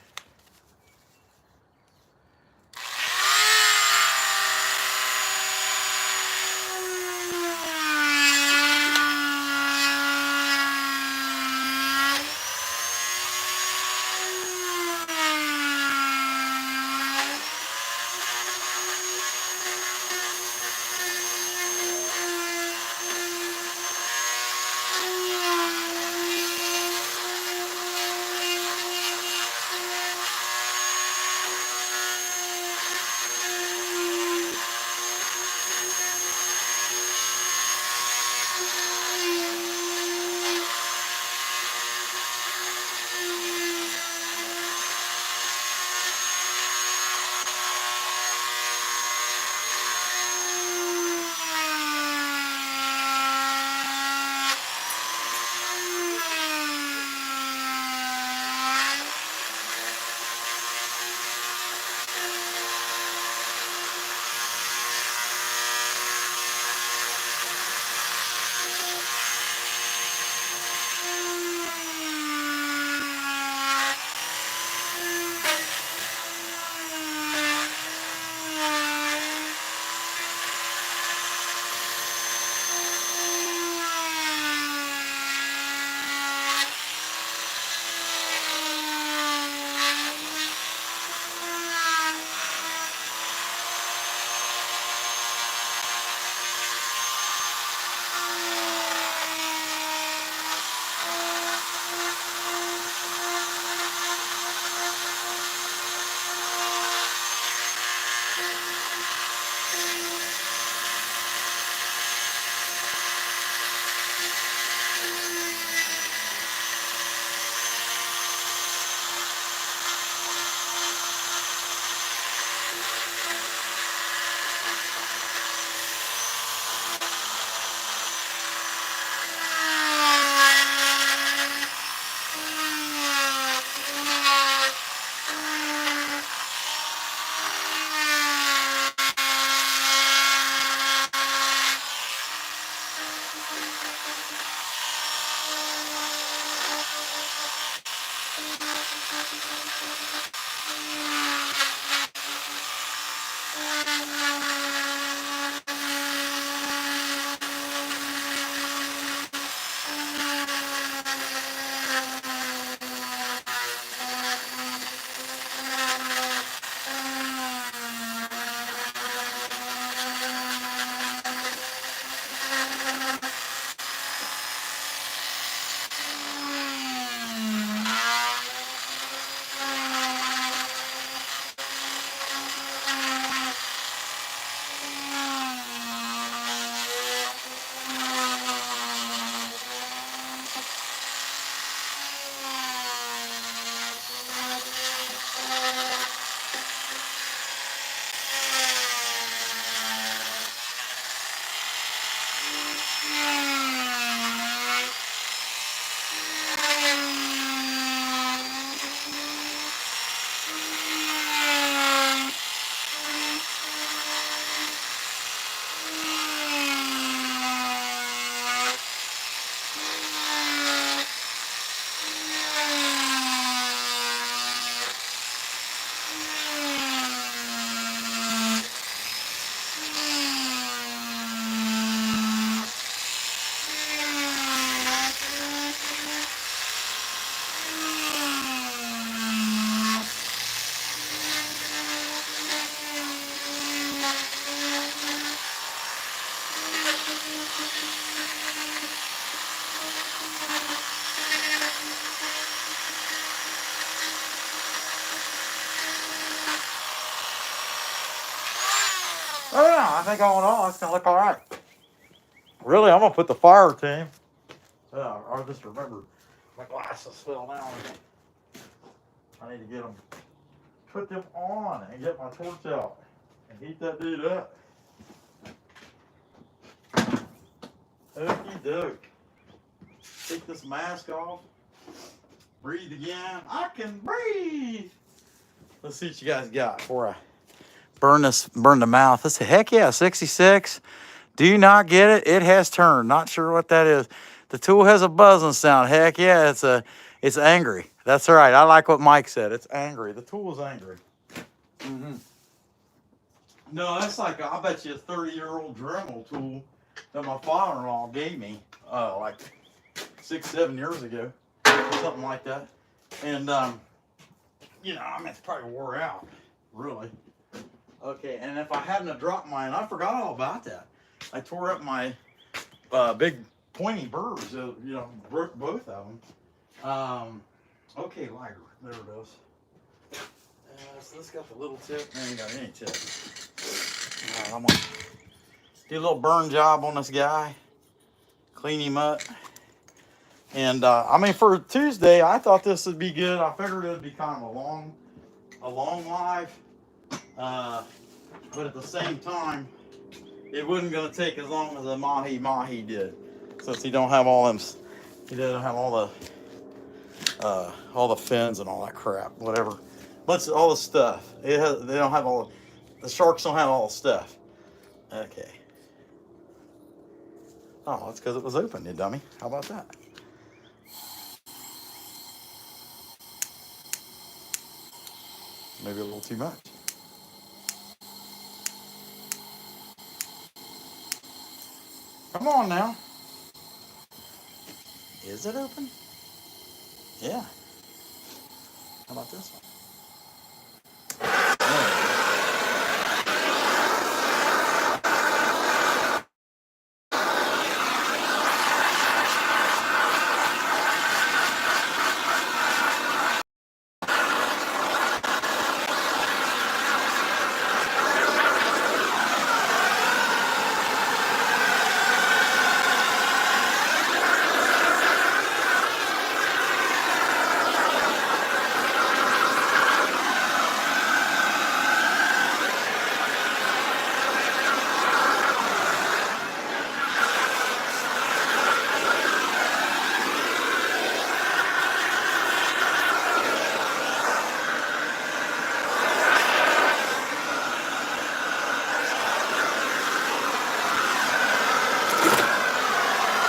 [SPEAKER 1] Oh yeah, I think all in all, it's gonna look all right. Really, I'm gonna put the fire team. I just remember my glasses fell down. I need to get them, put them on, and get my torch out and heat that dude up. Okie doke. Take this mask off. Breathe again. I can breathe. Let's see what you guys got before I burn the mouth. Let's say, heck yeah, 66. Do you not get it? It has turned. Not sure what that is. The tool has a buzzing sound. Heck yeah, it's angry. That's right. I like what Mike said. It's angry. The tool is angry. No, that's like, I bet you a 30-year-old Dremel tool that my father-in-law gave me like 6-7 years ago, or something like that. And you know, I mean, it's probably wore out, really. Okay, and if I hadn't have dropped mine, I forgot all about that. I tore up my big pointy burrs, you know, broke both of them. Okay, lighter, there it is. So this got the little tip, man, ain't got any tip. I'm gonna do a little burn job on this guy, clean him up. And I mean, for Tuesday, I thought this would be good. I figured it would be kind of a long life, but at the same time, it wasn't going to take as long as the mahi did, since he don't have all them. He doesn't have all the fins and all that crap, whatever. But all the stuff. They don't have all. The sharks don't have all the stuff. Okay. Oh, that's because it was open, you dummy. How about that? Maybe a little too much. Come on now. Is it open? Yeah. How about this one?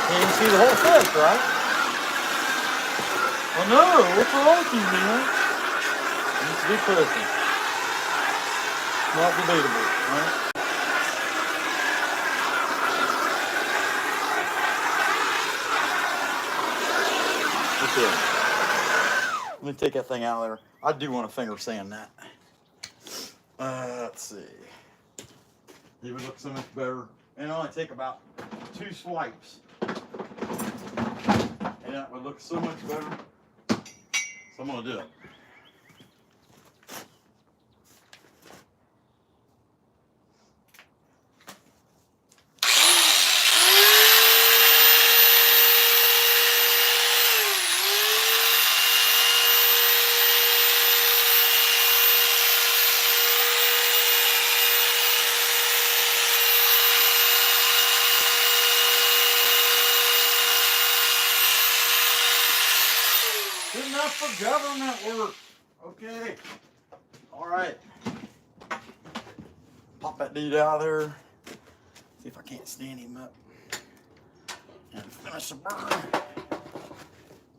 [SPEAKER 1] You can see the whole fish, right? Well, no, what's wrong with you, man? You need to be pussy. Not debatable, right? Look here. Let me take that thing out of there. I do want to finger sand that. Let's see. It would look so much better. And it only take about 2 swipes. And that would look so much better. So I'm going to do it. Good enough for government work. Okay. All right. Pop that dude out of there. See if I can't stand him up. And finish the burn.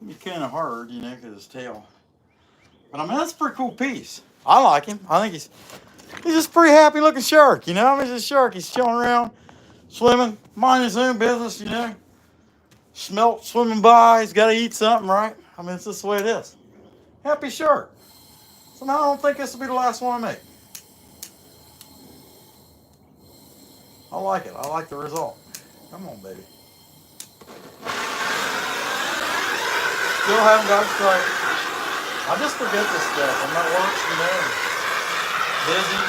[SPEAKER 1] It's kind of hard, you know, because his tail. But I mean, that's a pretty cool piece. I like him. I think he's just a pretty happy looking shark, you know. I mean, he's a shark. He's chilling around, swimming, minding his own business, you know. Smelt swimming by. He's got to eat something, right? I mean, it's just the way it is. Happy shark. So now I don't think this will be the last one I make. I like it. I like the result. Come on, baby. Still haven't got a strike. I just forget this stuff. I'm at work, you know, busy.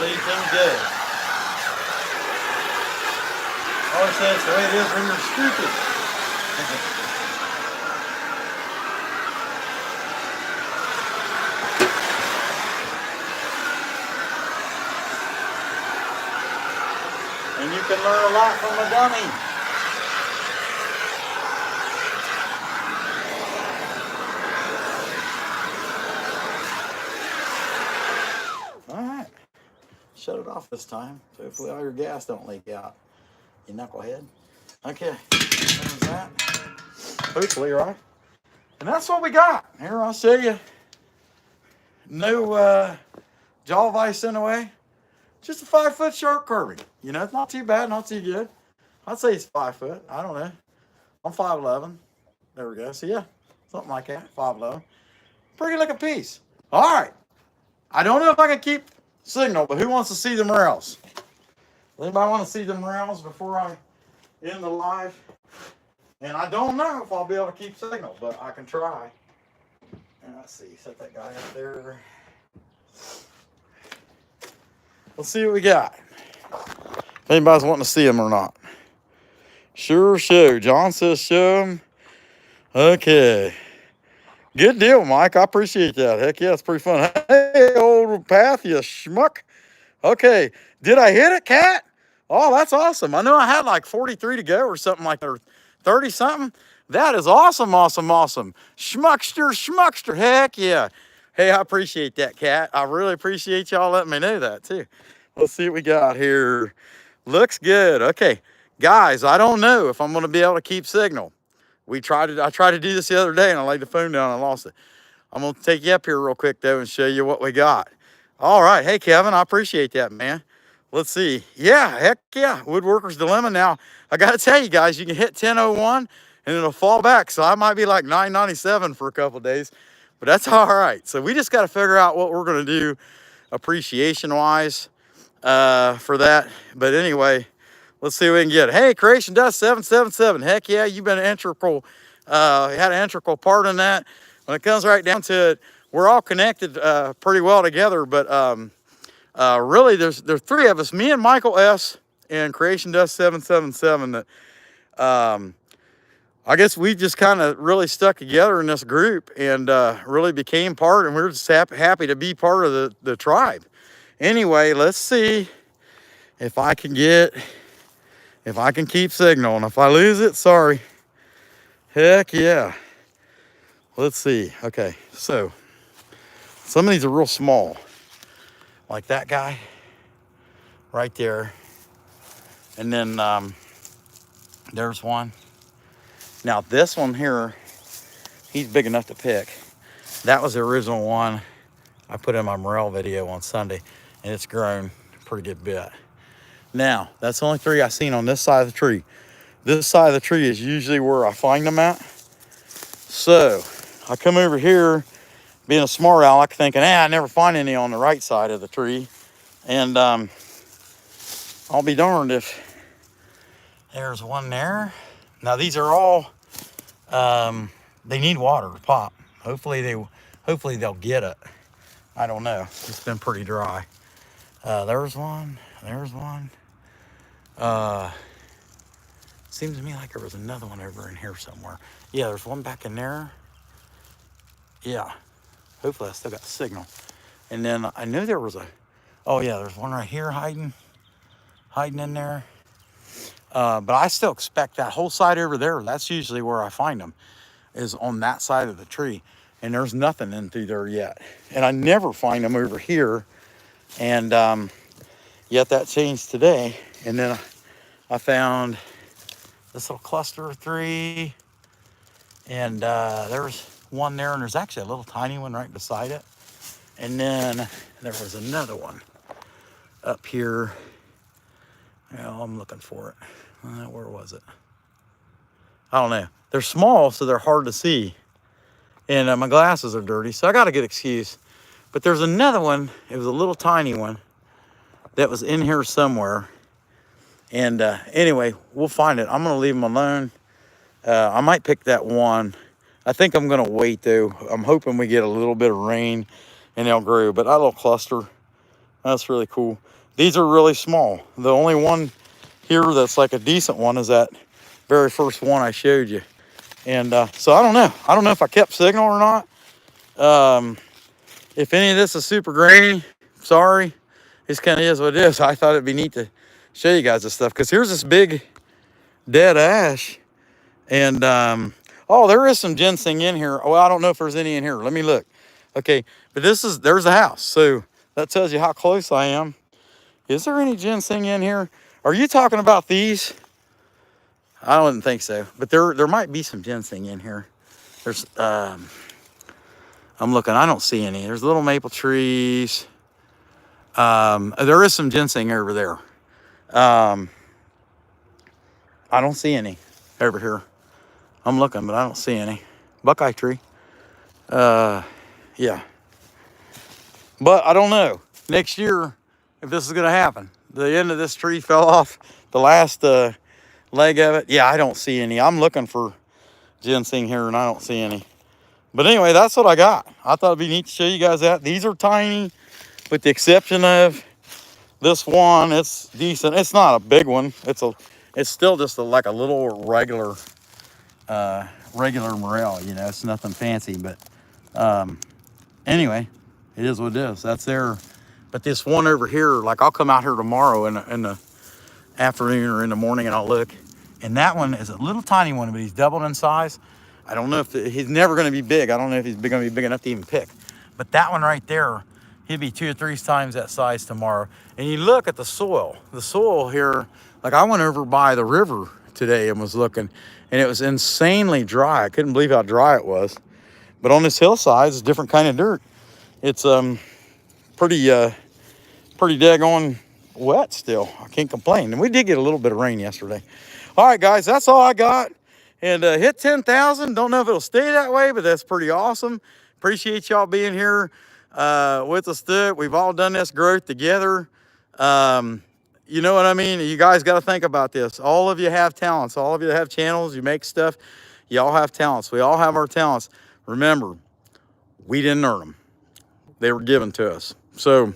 [SPEAKER 1] Leave them dead. always say it's the way it is when you're stupid. And you can learn a lot from a dummy. All right. Shut it off this time. So hopefully all your gas don't leak out. You knucklehead. Okay. There's that. Hopefully, right? And that's what we got. Here, I'll show you. No jaw vise in the way. Just a 5-foot shark carving. You know, it's not too bad, not too good. I'd say it's 5 foot. I don't know. I'm 5'11". There we go. So yeah, something like that. 5'11". Pretty looking piece. All right. I don't know if I can keep signal, but who wants to see the morels? Anybody want to see the morels before I end the live? And I don't know if I'll be able to keep signal, but I can try. And let's see. Set that guy up there. Let's see what we got. If anybody's wanting to see them or not. Sure show. John says show them. Okay. Good deal, Mike. I appreciate that. Heck yeah, it's pretty fun. Hey, old Path, you schmuck. Okay. Did I hit it, Cat? Oh, that's awesome. I know I had like 43 to go or something like that, or 30 something. That is awesome, awesome, awesome. Schmuckster, schmuckster. Heck yeah. Hey, I appreciate that, Cat. I really appreciate y'all letting me know that too. Let's see what we got here. Looks good. Okay. Guys, I don't know if I'm going to be able to keep signal. I tried to do this the other day and I laid the phone down and I lost it. I'm going to take you up here real quick though and show you what we got. All right. Hey, Kevin, I appreciate that, man. Let's see. Yeah, heck yeah. Woodworker's Dilemma. Now, I got to tell you guys, you can hit 10:01 and it'll fall back. So I might be like 997 for a couple days, but that's all right. So we just got to figure out what we're going to do appreciation-wise for that. But anyway, let's see what we can get. Hey, Creation Dust 777. Heck yeah, you've been an integral, had an integral part in that. When it comes right down to it, we're all connected pretty well together. But really, there's three of us, me and Michael S. and Creation Dust 777. That I guess we just kind of really stuck together in this group and really became part. And we're just happy to be part of the tribe. Anyway, let's see if I can keep signal. And if I lose it, sorry. Heck yeah. Let's see. Okay, so some of these are real small. Like that guy right there. And then there's one. Now this one here, he's big enough to pick. That was the original one I put in my Morel video on Sunday. And it's grown a pretty good bit. Now, that's the only three I've seen on this side of the tree. This side of the tree is usually where I find them at. So, I come over here, being a smart aleck, thinking, I never find any on the right side of the tree. And I'll be darned if there's one there. Now, these are all, they need water to pop. Hopefully they'll get it. I don't know. It's been pretty dry. There's one. There's one. Seems to me like there was another one over in here somewhere. Yeah, there's one back in there. Yeah. Hopefully I still got the signal. And then I knew there was oh yeah, there's one right here hiding in there. But I still expect that whole side over there, that's usually where I find them, is on that side of the tree. And there's nothing in through there yet. And I never find them over here. And yet that changed today. And then I found this little cluster of 3. And there's one there, and there's actually a little tiny one right beside it. And then there was another one up here. Well, I'm looking for it. Where was it? I don't know. They're small, so they're hard to see. And my glasses are dirty, so I got a good excuse. But there's another one. It was a little tiny one that was in here somewhere. And anyway, we'll find it. I'm going to leave them alone. I might pick that one. I think I'm going to wait, though. I'm hoping we get a little bit of rain and they'll grow. But that little cluster, that's really cool. These are really small. The only one here that's like a decent one is that very first one I showed you. And so I don't know. I don't know if I kept signal or not. If any of this is super grainy, sorry. This kind of is what it is. I thought it'd be neat to show you guys this stuff because here's this big dead ash. And oh, there is some ginseng in here. Oh, I don't know if there's any in here. Let me look. Okay, but there's a house. So that tells you how close I am. Is there any ginseng in here? Are you talking about these? I don't think so, but there might be some ginseng in here. There's I'm looking, I don't see any. There's little maple trees. There is some ginseng over there. I don't see any over here. I'm looking, but I don't see any. Buckeye tree. Yeah. But I don't know. Next year, if this is gonna happen. The end of this tree fell off. The last leg of it. Yeah, I don't see any. I'm looking for ginseng here and I don't see any. But anyway, that's what I got. I thought it'd be neat to show you guys that. These are tiny, with the exception of this one. It's decent. It's not a big one. It's still just like a little regular Morel, you know. It's nothing fancy, but anyway, it is what it is. That's there. But this one over here, like I'll come out here tomorrow in the afternoon or in the morning and I'll look. And that one is a little tiny one, but he's doubled in size. I don't know if he's never going to be big. I don't know if he's going to be big enough to even pick. But that one right there, he'd be 2 or 3 times that size tomorrow. And you look at the soil. The soil here, like I went over by the river today and was looking, and it was insanely dry. I couldn't believe how dry it was. But on this hillside, it's a different kind of dirt. It's pretty daggone wet still. I can't complain. And we did get a little bit of rain yesterday. All right, guys, that's all I got. And hit 10,000. Don't know if it'll stay that way, but that's pretty awesome. Appreciate y'all being here with us. We've all done this growth together. You know what I mean? You guys got to think about this. All of you have talents. All of you that have channels, you make stuff. You all have talents. We all have our talents. Remember, we didn't earn them. They were given to us. So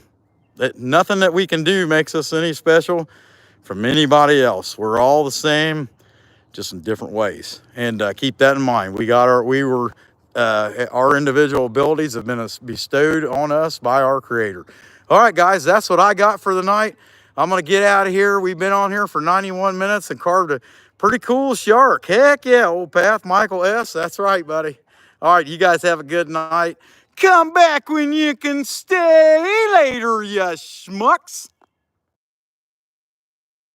[SPEAKER 1] nothing that we can do makes us any special from anybody else. We're all the same, just in different ways. And keep that in mind. Our individual abilities have been bestowed on us by our Creator. All right, guys, that's what I got for the night. I'm going to get out of here. We've been on here for 91 minutes and carved a pretty cool shark. Heck yeah, old Path Michael S. That's right, buddy. All right, you guys have a good night. Come back when you can stay later, you schmucks.